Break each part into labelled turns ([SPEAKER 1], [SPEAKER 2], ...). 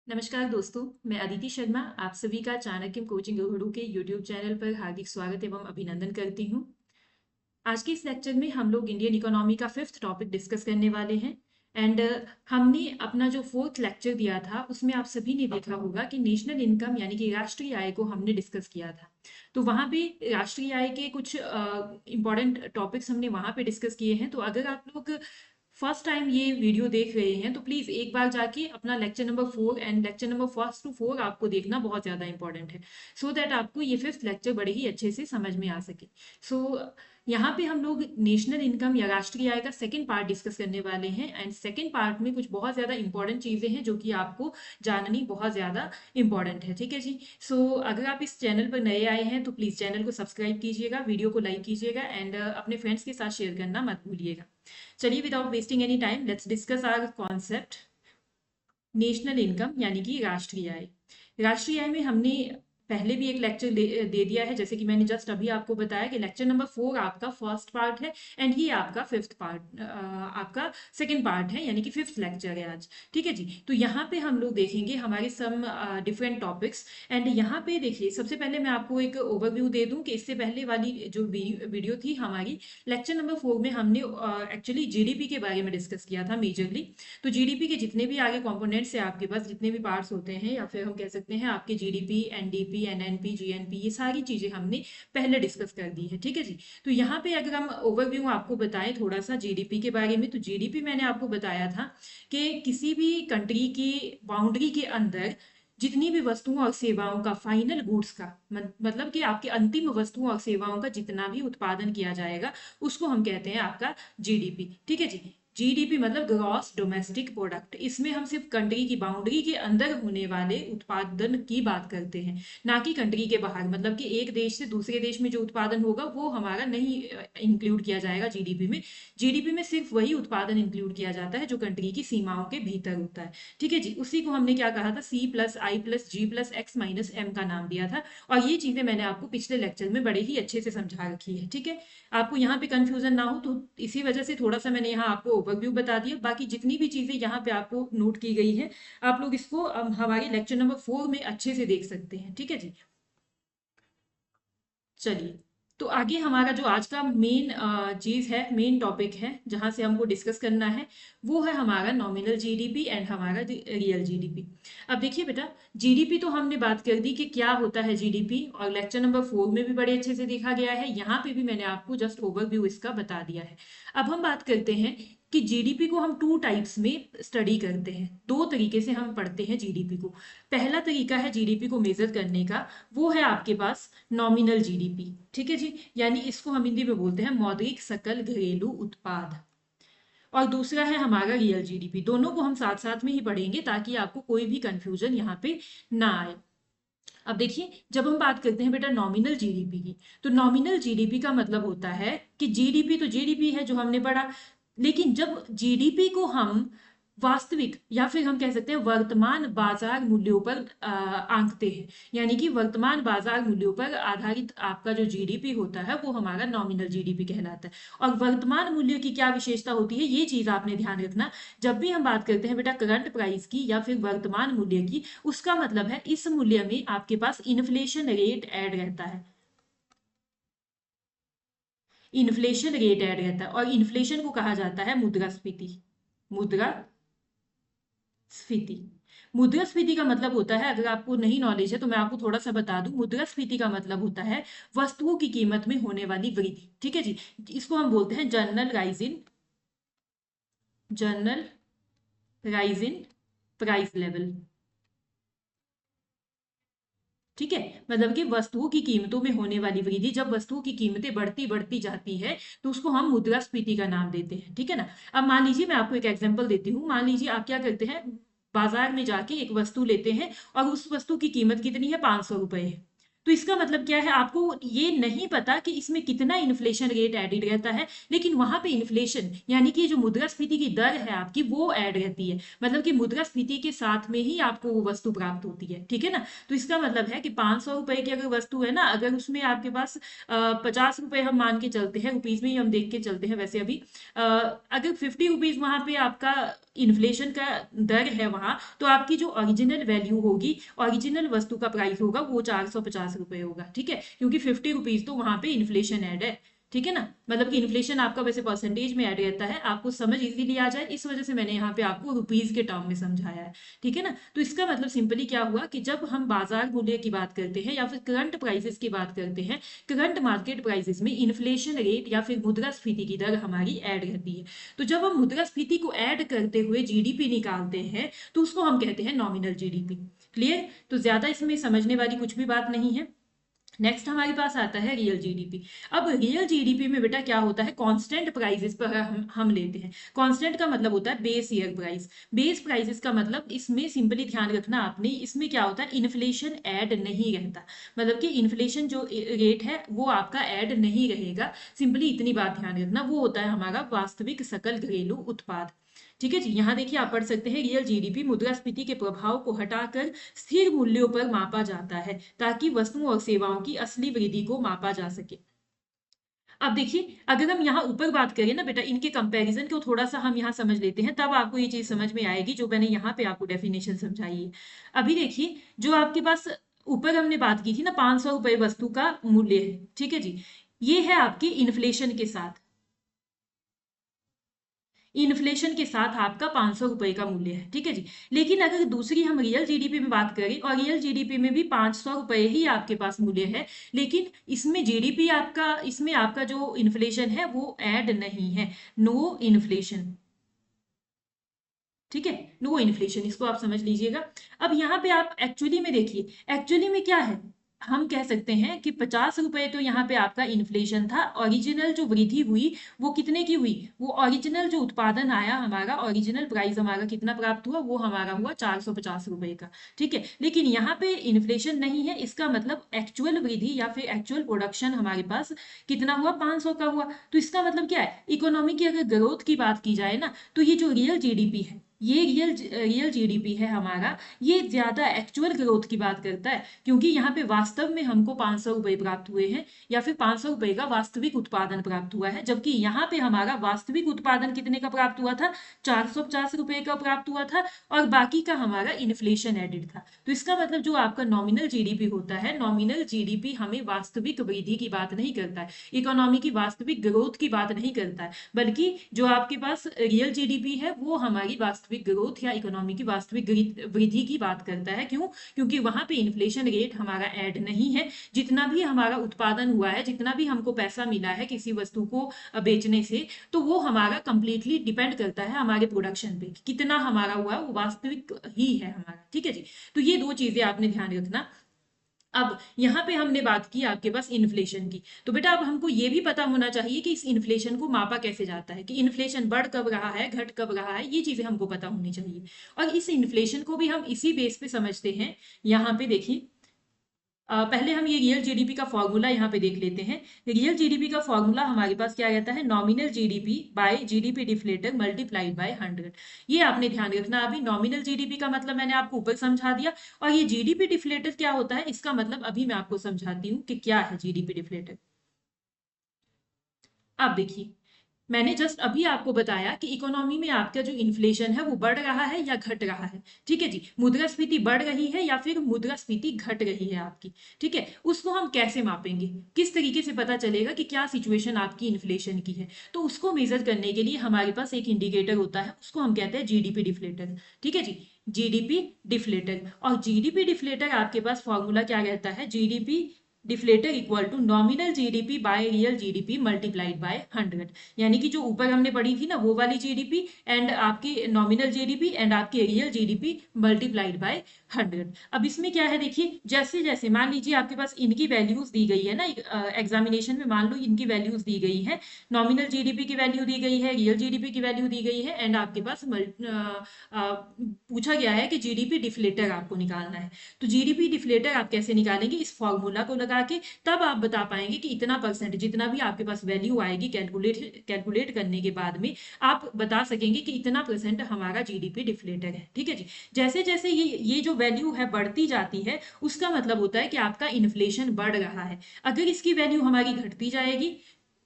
[SPEAKER 1] नमस्कार दोस्तों, मैं अदिति शर्मा आप सभी का चाणक्य कोचिंग गुरु के यूट्यूब चैनल पर हार्दिक स्वागत एवं अभिनंदन करती हूँ। आज के इस लेक्चर में हम लोग इंडियन इकोनॉमी का फिफ्थ टॉपिक डिस्कस करने वाले हैं। एंड हमने अपना जो फोर्थ लेक्चर दिया था उसमें आप सभी ने देखा होगा कि नेशनल इनकम यानी कि राष्ट्रीय आय को हमने डिस्कस किया था। तो वहाँ पे राष्ट्रीय आय के कुछ इंपॉर्टेंट टॉपिक्स हमने वहाँ पे डिस्कस किए हैं। तो अगर आप लोग फर्स्ट टाइम ये वीडियो देख रहे हैं तो प्लीज एक बार जाके अपना lecture number 4 and lecture number first to 4 आपको देखना बहुत ज्यादा इंपॉर्टेंट है, सो दैट आपको ये फिफ्थ लेक्चर बड़े ही अच्छे से समझ में आ सके। सो यहाँ पे हम लोग नेशनल इनकम या राष्ट्रीय आय का सेकंड पार्ट डिस्कस करने वाले हैं। एंड सेकंड पार्ट में कुछ बहुत ज्यादा इंपॉर्टेंट चीजें हैं जो कि आपको जाननी बहुत ज्यादा इंपॉर्टेंट है। ठीक है जी। सो अगर आप इस चैनल पर नए आए हैं तो प्लीज चैनल को सब्सक्राइब कीजिएगा, वीडियो को लाइक कीजिएगा एंड अपने फ्रेंड्स के साथ शेयर करना मत भूलिएगा। चलिए without wasting any time let's discuss our concept national income यानी कि राष्ट्रीय आय। राष्ट्रीय आय में हमने पहले भी एक लेक्चर दे दिया है, जैसे कि मैंने जस्ट अभी आपको बताया कि लेक्चर नंबर 4 आपका फर्स्ट पार्ट है एंड ये आपका फिफ्थ पार्ट आपका सेकंड पार्ट है, यानी कि फिफ्थ लेक्चर है आज। ठीक है जी। तो यहाँ पे हम लोग देखेंगे हमारे सम डिफरेंट टॉपिक्स। एंड यहाँ पे देखिए, सबसे पहले मैं आपको एक ओवरव्यू दे दूं कि इससे पहले वाली जो वीडियो थी हमारी लेक्चर नंबर 4 में हमने एक्चुअली जीडीपी के बारे में डिस्कस किया था मेजरली। तो जीडीपी के जितने भी आगे कंपोनेंट्स है आपके पास, जितने भी पार्ट्स होते हैं या फिर हम कह सकते हैं आपके जीडीपी, एनडीपी, एनएनपी, जीएनपी, ये सारी चीजें हमने पहले डिस्कस कर दी है। ठीक है जी। तो यहाँ पे अगर हम ओवरव्यू आपको बताएं थोड़ा सा जीडीपी के बारे में, तो जीडीपी मैंने आपको बताया था कि किसी भी कंट्री की बाउंड्री के अंदर जितनी भी वस्तुओं और सेवाओं का फाइनल गुड्स का मतलब कि आपके अंतिम वस्तुओं और सेवाओं का जितना भी उत्पादन किया जाएगा उसको हम कहते हैं आपका जीडीपी। ठीक है जी। जीडीपी मतलब ग्रॉस डोमेस्टिक प्रोडक्ट। इसमें हम सिर्फ कंट्री की बाउंड्री के अंदर होने वाले उत्पादन की बात करते हैं, ना कि कंट्री के बाहर। मतलब कि एक देश से दूसरे देश में जो उत्पादन होगा वो हमारा नहीं इंक्लूड किया जाएगा जीडीपी में। जीडीपी में सिर्फ वही उत्पादन इंक्लूड किया जाता है जो कंट्री की सीमाओं के भीतर होता है। ठीक है जी। उसी को हमने क्या कहा था, सी प्लस आई प्लस जी प्लस एक्स माइनस एम का नाम दिया था। और ये चीजें मैंने आपको पिछले लेक्चर में बड़े ही अच्छे से समझा रखी है। ठीक है। आपको यहाँ पे कंफ्यूजन ना हो तो इसी वजह से थोड़ा सा मैंने यहाँ आपको ओवरव्यू बता दिया। बाकी जितनी भी चीजें यहाँ पे आपको नोट की गई है आप लोग इसको हमारे लेक्चर नंबर 4 में अच्छे से देख सकते हैं। ठीक है जी। चलिए, तो आगे हमारा जो आज का मेन चीज है, मेन टॉपिक है जहां से हमको डिस्कस करना है, वो है हमारा नॉमिनल जीडीपी एंड हमारा रियल जीडीपी। अब देखिए बेटा, जीडीपी तो हमने बात कर दी कि क्या होता है जीडीपी, और लेक्चर नंबर 4 में भी बड़े अच्छे से देखा गया है। यहाँ पे भी मैंने आपको जस्ट ओवरव्यू इसका बता दिया है। अब हम बात करते हैं कि जीडीपी को हम टू टाइप्स में स्टडी करते हैं, दो तरीके से हम पढ़ते हैं जीडीपी को। पहला तरीका है जीडीपी को मेजर करने का, वो है आपके पास नॉमिनल जीडीपी। ठीक है जी। यानी इसको हम हिंदी में बोलते हैं मौद्रिक सकल घरेलू उत्पाद। और दूसरा है हमारा रियल जीडीपी। दोनों को हम साथ साथ में ही पढ़ेंगे ताकि आपको कोई भी कंफ्यूजन यहाँ पे ना आए। अब देखिए, जब हम बात करते हैं बेटा नॉमिनल जीडीपी की, तो नॉमिनल जीडीपी का मतलब होता है कि जीडीपी तो जीडीपी है जो हमने पढ़ा, लेकिन जब जीडीपी को हम वास्तविक या फिर हम कह सकते हैं वर्तमान बाजार मूल्यों पर आंकते हैं, यानी कि वर्तमान बाजार मूल्यों पर आधारित आपका जो जीडीपी होता है वो हमारा नॉमिनल जीडीपी कहलाता है। और वर्तमान मूल्य की क्या विशेषता होती है ये चीज आपने ध्यान रखना। जब भी हम बात करते हैं बेटा करंट प्राइस की या फिर वर्तमान मूल्य की, उसका मतलब है इस मूल्य में आपके पास इन्फ्लेशन रेट ऐड रहता है। इन्फ्लेशन रेट ऐड रहता है और इन्फ्लेशन को कहा जाता है मुद्रास्फीति। मुद्रास्फीति। मुद्रास्फीति का मतलब होता है, अगर आपको नहीं नॉलेज है तो मैं आपको थोड़ा सा बता दूं, मुद्रास्फीति का मतलब होता है वस्तुओं की कीमत में होने वाली वृद्धि। ठीक है जी। इसको हम बोलते हैं general rise in price level. ठीक है। मतलब कि वस्तुओं की कीमतों में होने वाली वृद्धि, जब वस्तुओं की कीमतें बढ़ती बढ़ती जाती है तो उसको हम मुद्रास्फीति का नाम देते हैं। ठीक है ना। अब मान लीजिए, मैं आपको एक एग्जांपल देती हूँ। मान लीजिए आप क्या करते हैं, बाजार में जाके एक वस्तु लेते हैं और उस वस्तु की कीमत कितनी है, 500 रुपए है। तो इसका मतलब क्या है, आपको ये नहीं पता कि इसमें कितना इन्फ्लेशन रेट एडेड रहता है, लेकिन वहां पे इन्फ्लेशन यानी कि जो मुद्रास्फीति की दर है आपकी वो ऐड रहती है, मतलब कि मुद्रास्फीति के साथ में ही आपको वो वस्तु प्राप्त होती है, ठीक है ना। तो इसका मतलब है कि 500 रुपए की अगर वस्तु है ना, अगर उसमें आपके पास 50 रुपए हम मान के चलते हैं, रुपीज में ही हम देख के चलते हैं वैसे अभी, अगर 50 रुपीज वहां पे आपका इन्फ्लेशन का दर है वहां, तो आपकी जो ओरिजिनल वैल्यू होगी, ओरिजिनल वस्तु का प्राइस होगा वो 450 रुपए होगा, ठीक है, क्योंकि 50 रुपीज तो वहां पे इन्फ्लेशन ऐड है, ठीक है ना। मतलब कि इन्फ्लेशन आपका वैसे परसेंटेज में ऐड रहता है, आपको समझ इजीली आ जाए इस वजह से मैंने यहाँ पे आपको रुपीज के टर्म में समझाया है, ठीक है ना। तो इसका मतलब सिंपली क्या हुआ कि जब हम बाजार मूल्य की बात करते हैं या फिर करंट प्राइसेस की बात करते हैं, करंट मार्केट प्राइसेस में इन्फ्लेशन रेट या फिर मुद्रास्फीति की दर हमारी ऐड रहती है। तो जब हम मुद्रास्फीति को ऐड करते हुए जीडीपी निकालते हैं तो उसको हम कहते हैं नॉमिनल जीडीपी। क्लियर? तो ज्यादा इसमें समझने वाली कुछ भी बात नहीं है। नेक्स्ट हमारे पास आता है रियल जीडीपी। अब रियल जीडीपी में बेटा क्या होता है, कांस्टेंट प्राइसेस पर हम लेते हैं। कांस्टेंट का मतलब होता है base year price. Base prices का मतलब इसमें सिंपली ध्यान रखना आपने, इसमें क्या होता है, इन्फ्लेशन ऐड नहीं रहता, मतलब कि इन्फ्लेशन जो रेट है वो आपका ऐड नहीं रहेगा। सिंपली इतनी बात ध्यान रखना, वो होता है हमारा वास्तविक सकल घरेलू उत्पाद। ठीक है जी, यहाँ देखिए आप पढ़ सकते हैं, रियल जीडीपी मुद्रास्फीति के प्रभाव को हटाकर स्थिर मूल्यों पर मापा जाता है ताकि वस्तुओं और सेवाओं की असली वृद्धि को मापा जा सके। अब देखिए, अगर हम यहाँ ऊपर बात करें ना बेटा, इनके कंपैरिजन को थोड़ा सा हम यहाँ समझ लेते हैं, तब आपको ये चीज समझ में आएगी जो मैंने यहाँ पे आपको डेफिनेशन समझाई है। अभी देखिए, जो आपके पास ऊपर हमने बात की थी ना, 500 रुपए वस्तु का मूल्य है, ठीक है जी, ये है आपके इन्फ्लेशन के साथ, इन्फ्लेशन के साथ आपका 500 रुपए का मूल्य है, ठीक है जी। लेकिन अगर दूसरी हम रियल जीडीपी में बात करें, और रियल जीडीपी में भी 500 रुपए ही आपके पास मूल्य है, लेकिन इसमें जीडीपी आपका, इसमें आपका जो इन्फ्लेशन है वो ऐड नहीं है, नो इन्फ्लेशन, ठीक है, नो इन्फ्लेशन, इसको आप समझ लीजिएगा। अब यहाँ पे आप एक्चुअली में देखिए, एक्चुअली में क्या है, हम कह सकते हैं कि 50 रुपए तो यहाँ पे आपका इन्फ्लेशन था, ओरिजिनल जो वृद्धि हुई वो कितने की हुई, वो ओरिजिनल जो उत्पादन आया हमारा, ओरिजिनल प्राइस हमारा कितना प्राप्त हुआ, वो हमारा हुआ 450 रुपए का, ठीक है। लेकिन यहाँ पे इन्फ्लेशन नहीं है, इसका मतलब एक्चुअल वृद्धि या फिर एक्चुअल प्रोडक्शन हमारे पास कितना हुआ, 500 का हुआ। तो इसका मतलब क्या है, इकोनॉमी की अगर ग्रोथ की बात की जाए ना, तो ये जो रियल जीडीपी है, ये रियल जीडीपी है हमारा, ये ज्यादा एक्चुअल ग्रोथ की बात करता है, क्योंकि यहाँ पे वास्तव में हमको 500 रुपए प्राप्त हुए हैं, या फिर 500 रुपए का वास्तविक उत्पादन प्राप्त हुआ है, जबकि यहाँ पे हमारा वास्तविक उत्पादन कितने का प्राप्त हुआ था, 450 रुपए का प्राप्त हुआ था, और बाकी का हमारा इन्फ्लेशन एडेड था। तो इसका मतलब जो आपका नॉमिनल जीडीपी होता है, नॉमिनल जीडीपी हमें वास्तविक वृद्धि की बात नहीं करता है, इकोनॉमी की वास्तविक ग्रोथ की बात नहीं करता है, बल्कि जो आपके पास रियल जीडीपी है वो हमारी वास्तविक ग्रोथ या इकोनॉमी की वास्तविक वृद्धि की बात करता है। क्यों? क्योंकि वहां पे इन्फ्लेशन रेट हमारा ऐड नहीं है, जितना भी हमारा उत्पादन हुआ है, जितना भी हमको पैसा मिला है किसी वस्तु को बेचने से, तो वो हमारा कंप्लीटली डिपेंड करता है हमारे प्रोडक्शन पे, कितना हमारा हुआ वो वास्तविक ही है हमारा, ठीक है जी। तो ये दो चीजें आपने ध्यान रखना। अब यहाँ पे हमने बात की आपके पास इन्फ्लेशन की, तो बेटा अब हमको ये भी पता होना चाहिए कि इस इन्फ्लेशन को मापा कैसे जाता है, कि इन्फ्लेशन बढ़ कब रहा है, घट कब रहा है, ये चीजें हमको पता होनी चाहिए। और इस इन्फ्लेशन को भी हम इसी बेस पे समझते हैं। यहाँ पे देखिए, पहले हम ये रियल जीडीपी का फॉर्मूला यहाँ पे देख लेते हैं। रियल जीडीपी का फॉर्मूला हमारे पास क्या रहता है, nominal GDP bye GDP deflator multiplied by 100। ये आपने ध्यान रखना। अभी नॉमिनल जीडीपी का मतलब मैंने आपको ऊपर समझा दिया, और ये जीडीपी डिफ्लेटर क्या होता है इसका मतलब अभी मैं आपको समझाती हूँ कि क्या है जीडीपी डिफ्लेटर। अब देखिए, मैंने जस्ट अभी आपको बताया कि इकोनॉमी में आपका जो इन्फ्लेशन है वो बढ़ रहा है या घट रहा है, ठीक है जी, मुद्रास्फीति बढ़ रही है या फिर मुद्रास्फीति घट रही है आपकी, ठीक है। उसको हम कैसे मापेंगे, किस तरीके से पता चलेगा कि क्या सिचुएशन आपकी इन्फ्लेशन की है, तो उसको मेजर करने के लिए हमारे पास एक इंडिकेटर होता है, उसको हम कहते हैं जीडीपी डिफ्लेटर, ठीक है जी, जीडीपी डिफ्लेटर। और जीडीपी डिफ्लेटर आपके पास फॉर्मूला क्या रहता है, GDP deflator equal to nominal GDP by real GDP multiplied by 100। यानी कि जो ऊपर हमने पढ़ी थी ना वो वाली जीडीपी एंड आपकी नॉमिनल जीडीपी एंड आपकी रियल जीडीपी मल्टीप्लाइड बाय 100। अब इसमें क्या है देखिए, जैसे जैसे मान लीजिए आपके पास इनकी वैल्यूज दी गई है ना, एग्जामिनेशन में मान लो इनकी वैल्यूज दी गई है, नॉमिनल जीडीपी की वैल्यू दी गई है, रियल जीडीपी की वैल्यू दी गई है एंड आपके पास पूछा गया है कि जीडीपी डिफ्लेटर आपको निकालना है। तो जीडीपी डिफ्लेटर आप कैसे निकालेंगे, इस फॉर्मूला को लगा के तब आप बता पाएंगे कि इतना परसेंट, जितना भी आपके पास वैल्यू आएगी कैलकुलेट करने के बाद में आप बता सकेंगे कि इतना परसेंट हमारा जीडीपी डिफ्लेटर है। ठीक है जी। जैसे जैसे ये जो वैल्यू है बढ़ती जाती है, उसका मतलब होता है कि आपका इन्फ्लेशन बढ़ रहा है। अगर इसकी वैल्यू हमारी घटती जाएगी,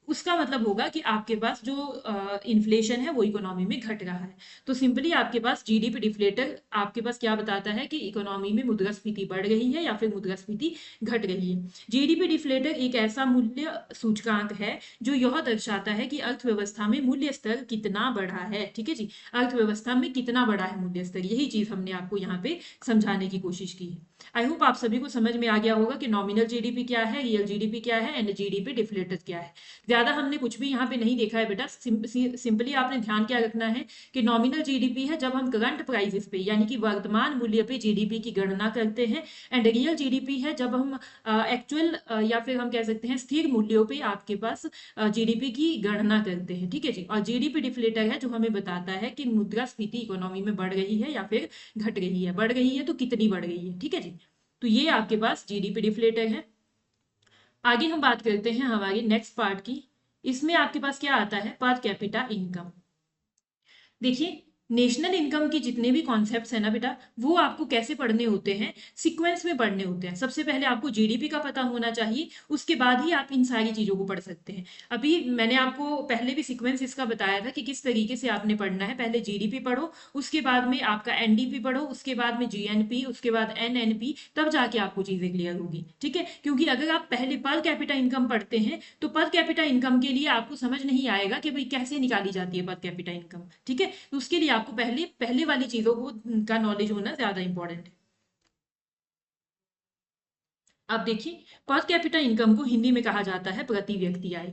[SPEAKER 1] उसका मतलब होगा कि आपके पास जो इन्फ्लेशन है वो इकोनॉमी में घट रहा है। तो सिंपली आपके पास जीडीपी डिफ्लेटर आपके पास क्या बताता है कि इकोनॉमी में मुद्रास्फीति बढ़ रही है या फिर मुद्रास्फीति घट रही है। जीडीपी डिफ्लेटर एक ऐसा मूल्य सूचकांक है जो यह दर्शाता है कि अर्थव्यवस्था में मूल्य स्तर कितना बढ़ा है। ठीक है जी, अर्थव्यवस्था में कितना बढ़ा है मूल्य स्तर, यही चीज हमने आपको यहाँ पे समझाने की कोशिश की है। आई होप आप सभी को समझ में आ गया होगा कि नॉमिनल जीडीपी क्या है, रियल जीडीपी क्या है एंड जीडीपी डिफ्लेटर क्या है। ज्यादा हमने कुछ भी यहाँ पे नहीं देखा है बेटा, सिंपली आपने ध्यान क्या रखना है कि नॉमिनल जीडीपी है जब हम करंट प्राइसेस पे यानी कि वर्तमान मूल्य पे जीडीपी की गणना करते हैं, एंड रियल जीडीपी है जब हम एक्चुअल या फिर हम कह सकते हैं स्थिर मूल्यों पे आपके पास जीडीपी की गणना करते हैं। ठीक है जी। और जीडीपी डिफ्लेटर है जो हमें बताता है कि मुद्रास्फीति इकोनॉमी में बढ़ रही है या फिर घट रही है, बढ़ रही है तो कितनी बढ़ रही है। ठीक है जी। तो ये आपके पास जीडीपी डिफ्लेटर है। आगे हम बात करते हैं हमारी नेक्स्ट पार्ट की। इसमें आपके पास क्या आता है, पर कैपिटा इनकम। देखिए, नेशनल इनकम के जितने भी कॉन्सेप्ट्स हैं ना बेटा, वो आपको कैसे पढ़ने होते हैं, सीक्वेंस में पढ़ने होते हैं। सबसे पहले आपको जीडीपी का पता होना चाहिए, उसके बाद ही आप इन सारी चीजों को पढ़ सकते हैं। अभी मैंने आपको पहले भी सीक्वेंस इसका बताया था कि किस तरीके से आपने पढ़ना है। पहले जीडीपी पढ़ो, उसके बाद में आपका एनडीपी पढ़ो, उसके बाद में जीएनपी, उसके बाद एनएनपी, तब जाके आपको चीजें क्लियर होगी। ठीक है, क्योंकि अगर आप पहले पर कैपिटा इनकम पढ़ते हैं तो पर कैपिटा इनकम के लिए आपको समझ नहीं आएगा कि भाई कैसे निकाली जाती है पर कैपिटा इनकम। ठीक है, तो उसके लिए आपको पहले पहले वाली चीजों को का नॉलेज होना ज्यादा इंपॉर्टेंट है। अब देखिए, पर कैपिटा इनकम को हिंदी में कहा जाता है प्रति व्यक्ति आय।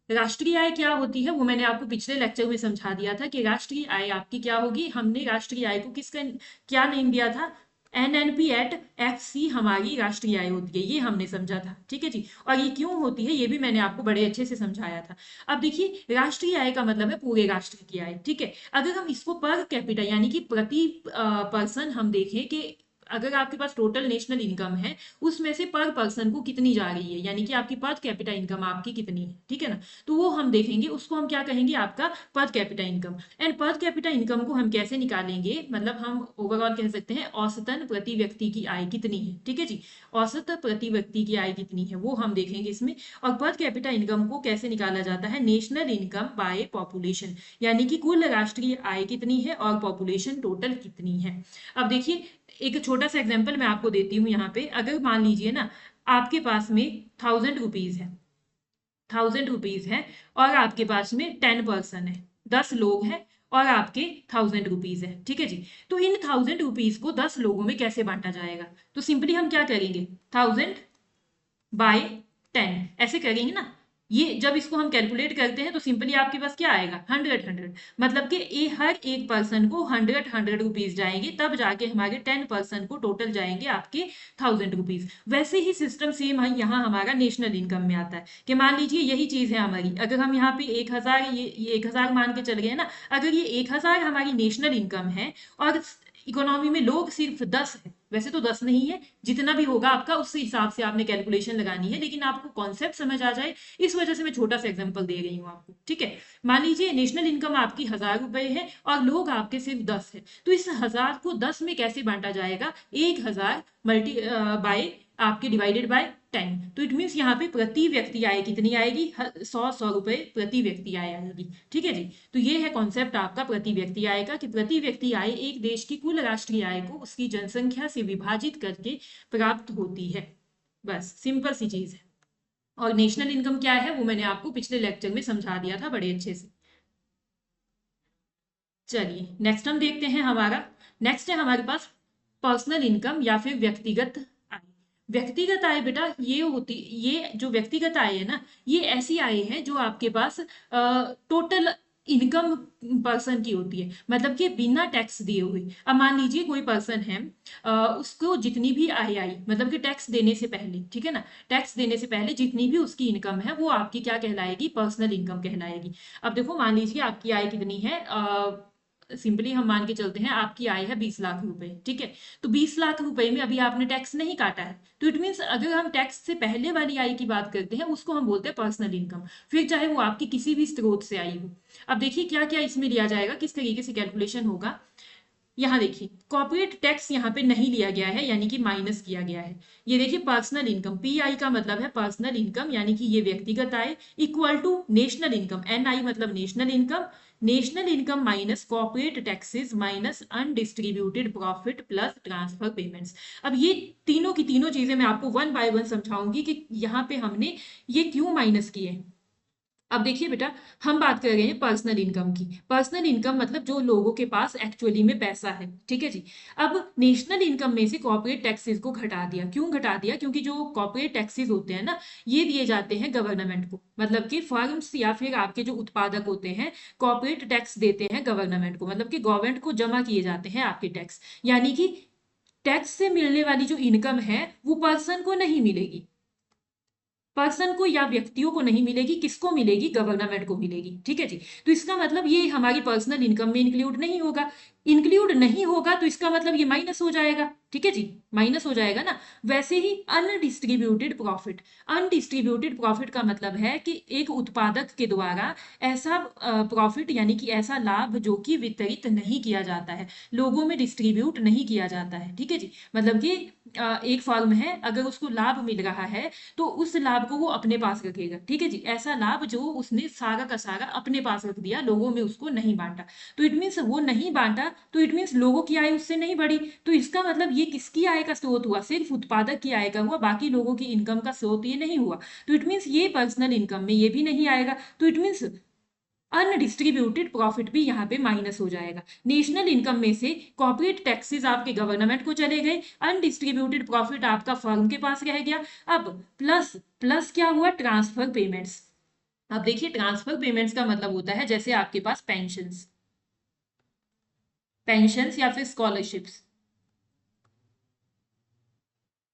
[SPEAKER 1] राष्ट्रीय आय क्या होती है वो मैंने आपको पिछले लेक्चर में समझा दिया था कि राष्ट्रीय आय आपकी क्या होगी। हमने राष्ट्रीय आय को किसका क्या नेम दिया था, एनएनपी एट एफ सी हमारी राष्ट्रीय आय होती है, ये हमने समझा था। ठीक है जी। और ये क्यों होती है ये भी मैंने आपको बड़े अच्छे से समझाया था। अब देखिए, राष्ट्रीय आय का मतलब है पूरे राष्ट्र की आय। ठीक है, अगर हम इसको पर कैपिटा यानी कि प्रति पर्सन हम देखें कि अगर आपके पास टोटल नेशनल इनकम है, उसमें से पर पर्सन को कितनी जा रही है, यानी कि आपकी पर कैपिटा इनकम आपकी कितनी है। ठीक है ना, तो वो हम देखेंगे, उसको हम क्या कहेंगे, आपका per capita income. And per capita income को हम कैसे निकालेंगे, मतलब हम ओवरऑल कह सकते हैं औसतन प्रति व्यक्ति की आय कितनी है। ठीक है जी, औसत प्रति व्यक्ति की आय कितनी है वो हम देखेंगे इसमें। और पर कैपिटा इनकम को कैसे निकाला जाता है, नेशनल इनकम बाय पॉपुलेशन, यानी कि कुल राष्ट्रीय आय कितनी है और पॉपुलेशन टोटल कितनी है। अब देखिए, एक छोटा सा एग्जांपल मैं आपको देती हूँ यहाँ पे। अगर मान लीजिए ना आपके पास में 1000 रुपीज है, 1000 रुपीज है, और आपके पास में 10 पर्सन है, 10 लोग हैं, और आपके 1000 रुपीज है। ठीक है जी। तो इन 1000 रुपीज को 10 लोगों में कैसे बांटा जाएगा, तो सिंपली हम क्या करेंगे, 1000/10 ऐसे करेंगे ना। ये जब इसको हम कैलकुलेट करते हैं तो सिंपली आपके पास क्या आएगा, 100 मतलब कि हर एक पर्सन को 100 रुपीज जाएंगे, तब जाके हमारे 10 पर्सन को टोटल जाएंगे आपके 1000 रुपीज। वैसे ही सिस्टम सेम है यहाँ हमारा नेशनल इनकम में आता है कि मान लीजिए यही चीज है हमारी, अगर हम यहाँ पे 1000, ये 1000 मान के चल गए ना, अगर ये 1000 हमारी नेशनल इनकम है और इकोनॉमी में लोग सिर्फ 10 है, वैसे तो 10 नहीं है, जितना भी होगा आपका उस हिसाब से आपने कैलकुलेशन लगानी है, लेकिन आपको कॉन्सेप्ट समझ आ जाए इस वजह से मैं छोटा सा एग्जांपल दे रही हूँ आपको। ठीक है, मान लीजिए नेशनल इनकम आपकी 1000 रुपए है और लोग आपके सिर्फ 10 है, तो इस 1000 को 10 में कैसे बांटा जाएगा, 1000 मल्टी बाय आपके डिवाइडेड बाय 10। तो इट मीन्स यहाँ पे प्रति व्यक्ति आय कितनी आएगी, 100 रुपए प्रति व्यक्ति आय आएगी। ठीक है जी। तो ये है कॉन्सेप्ट आपका प्रति व्यक्ति आय का, कि प्रति व्यक्ति आय एक देश की कुल राष्ट्रीय आय को उसकी जनसंख्या से विभाजित करके प्राप्त होती है। बस सिंपल सी चीज है। और नेशनल इनकम क्या है वो मैंने आपको पिछले लेक्चर में समझा दिया था बड़े अच्छे से। चलिए नेक्स्ट हम देखते हैं हमारा, नेक्स्ट है हमारे पास पर्सनल इनकम या फिर व्यक्तिगत आय। व्यक्तिगत आय बेटा ये जो व्यक्तिगत आय है ना, ये ऐसी आय है जो आपके पास टोटल इनकम पर्सन की होती है, मतलब कि बिना टैक्स दिए हुए। अब मान लीजिए कोई पर्सन है, उसको जितनी भी आय आई, मतलब कि टैक्स देने से पहले, ठीक है ना, टैक्स देने से पहले जितनी भी उसकी इनकम है वो आपकी क्या कहलाएगी, पर्सनल इनकम कहलाएगी। अब देखो मान लीजिए आपकी आय कितनी है, सिंपली हम मान के चलते हैं आपकी आय है 20 लाख रुपए, ठीक है। तो 20 लाख रुपए में अभी आपने टैक्स नहीं काटा है, तो इट मीन्स अगर हम टैक्स से पहले वाली आय की बात करते हैं उसको हम बोलते हैं पर्सनल इनकम, फिर चाहे वो आपकी किसी भी स्रोत से आई हो। अब देखिए क्या क्या इसमें लिया जाएगा, किस तरीके से कैलकुलेशन होगा। यहाँ देखिए कॉर्पोरेट टैक्स यहाँ पे नहीं लिया गया है, यानी कि माइनस किया गया है। ये देखिए पर्सनल इनकम, पीआई का मतलब है पर्सनल इनकम, यानी कि ये व्यक्तिगत आय, equal to national income, NI मतलब national income, national income minus corporate taxes minus undistributed profit plus transfer payments. अब ये तीनों की तीनों चीजें मैं आपको वन बाय वन समझाऊंगी कि यहाँ पे हमने ये क्यों माइनस किए हैं। अब देखिए बेटा, हम बात कर रहे हैं पर्सनल इनकम की। पर्सनल इनकम मतलब जो लोगों के पास एक्चुअली में पैसा है, ठीक है जी। अब नेशनल इनकम में से कॉर्पोरेट टैक्सेस को घटा दिया, क्यों घटा दिया, क्योंकि जो कॉर्पोरेट टैक्सेस होते हैं ना, ये दिए जाते हैं गवर्नमेंट को, मतलब कि फर्म्स या फिर आपके जो उत्पादक होते हैं, कॉर्पोरेट टैक्स देते हैं गवर्नमेंट को, मतलब कि गवर्नमेंट को जमा किए जाते हैं आपके टैक्स। यानी कि टैक्स से मिलने वाली जो इनकम है वो पर्सन को नहीं मिलेगी, पर्सन को या व्यक्तियों को नहीं मिलेगी, किसको मिलेगी, गवर्नमेंट को मिलेगी, ठीक है जी। तो इसका मतलब ये हमारी पर्सनल इनकम में इंक्लूड नहीं होगा। इंक्लूड नहीं होगा तो इसका मतलब ये माइनस हो जाएगा, ठीक है जी, माइनस हो जाएगा ना। वैसे ही अनडिस्ट्रीब्यूटेड प्रॉफिट, अनडिस्ट्रीब्यूटेड प्रॉफिट का मतलब है कि एक उत्पादक के द्वारा ऐसा प्रॉफिट यानी कि ऐसा लाभ जो कि वितरित नहीं किया जाता है, लोगों में डिस्ट्रीब्यूट नहीं किया जाता है, ठीक है जी। मतलब कि एक फर्म है, अगर उसको लाभ मिल रहा है तो उस लाभ को वो अपने पास रखेगा, ठीक है जी। ऐसा लाभ जो उसने सारा का सारा अपने पास रख दिया, लोगों में उसको नहीं बांटा, तो इट मीन्स वो नहीं बांटा, तो इट मीन्स लोगों की आय उससे नहीं बढ़ी। तो इसका मतलब ये किसकी आय का स्रोत हुआ, सिर्फ उत्पादक की आय का हुआ, बाकी लोगों की इनकम का स्रोत ये नहीं हुआ। तो इट मीन्स ये पर्सनल इनकम में ये भी नहीं आएगा, तो इट मीन्स अनडिस्ट्रीब्यूटेड प्रॉफिट भी यहाँ पे माइनस हो जाएगा। नेशनल इनकम में से कॉर्पोरेट टैक्सेस आपके गवर्नमेंट को चले गए, अनडिस्ट्रीब्यूटेड प्रॉफिट आपका फर्म के पास रह गया। अब प्लस प्लस क्या हुआ, ट्रांसफर पेमेंट्स। अब देखिए ट्रांसफर पेमेंट्स का मतलब होता है जैसे आपके पास पेंशन्स, पेंशन्स या फिर स्कॉलरशिप्स,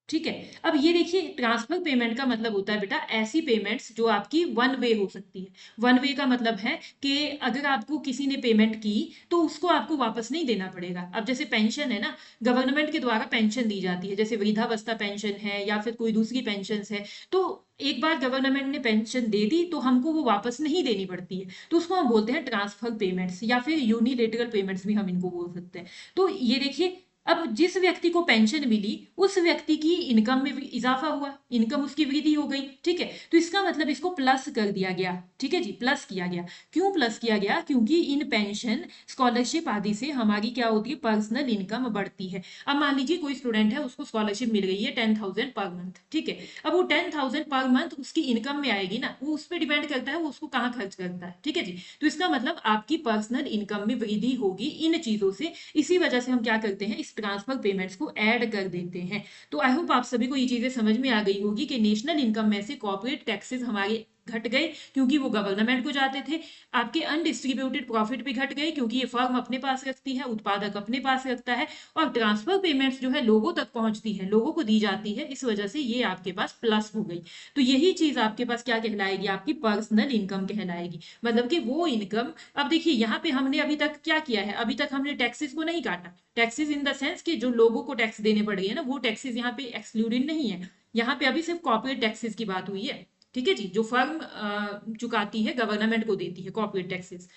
[SPEAKER 1] ठीक है। अब ये देखिए ट्रांसफर पेमेंट का मतलब होता है बेटा ऐसी पेमेंट्स जो आपकी वन वे हो सकती है। वन वे का मतलब है कि अगर आपको किसी ने पेमेंट की तो उसको आपको वापस नहीं देना पड़ेगा। अब जैसे पेंशन है ना, गवर्नमेंट के द्वारा पेंशन दी जाती है, जैसे वृद्धावस्था पेंशन है या फिर कोई दूसरी पेंशन है, तो एक बार गवर्नमेंट ने पेंशन दे दी तो हमको वो वापस नहीं देनी पड़ती है, तो उसको हम बोलते हैं ट्रांसफर पेमेंट्स या फिर यूनिलेटरल पेमेंट्स भी हम इनको बोल सकते हैं। तो ये देखिए, अब जिस व्यक्ति को पेंशन मिली उस व्यक्ति की इनकम में भी इजाफा हुआ, इनकम उसकी वृद्धि हो गई, ठीक है। तो इसका मतलब इसको प्लस कर दिया गया, ठीक है जी, प्लस किया गया। क्यों प्लस किया गया, क्योंकि इन पेंशन स्कॉलरशिप आदि से हमारी क्या होती है, पर्सनल इनकम बढ़ती है। अब मान लीजिए कोई स्टूडेंट है, उसको स्कॉलरशिप मिल गई है 10,000 पर मंथ, ठीक है। अब वो 10,000 पर मंथ उसकी इनकम में आएगी ना, वो उस पर डिपेंड करता है वो उसको कहाँ खर्च करता है, ठीक है जी। तो इसका मतलब आपकी पर्सनल इनकम में वृद्धि होगी इन चीजों से। इसी वजह से हम क्या करते हैं, इस ट्रांसफर पेमेंट्स को ऐड कर देते हैं। तो आई होप आप सभी को ये चीजें समझ में आ गई होगी कि नेशनल इनकम में से कॉर्पोरेट टैक्सेस हमारे घट गए क्योंकि वो गवर्नमेंट को जाते थे। आपके अनडिस्ट्रीब्यूटेड प्रॉफिट भी घट गए क्योंकि ये फर्म अपने पास रखती है, उत्पादक अपने पास रखता है, और ट्रांसफर पेमेंट्स जो है लोगों तक पहुंचती है, लोगों को दी जाती है, इस वजह से ये आपके पास प्लस हो गई। तो यही चीज आपके पास क्या कहलाएगी, आपकी पर्सनल इनकम कहलाएगी, मतलब कि वो इनकम। अब देखिए यहाँ पे हमने अभी तक क्या किया है, अभी तक हमने टैक्सेस को नहीं काटा, टैक्सेस इन द सेंस कि जो लोगों को टैक्स देने पड़ रही है ना, वो टैक्सेस यहाँ पे एक्सक्लूडेड नहीं है। यहाँ पे अभी सिर्फ कॉर्पोरेट टैक्सेस की बात हुई है, ठीक है जी, जो फर्म चुकाती है, गवर्नमेंट को देती है कॉर्पोरेट टैक्सेस।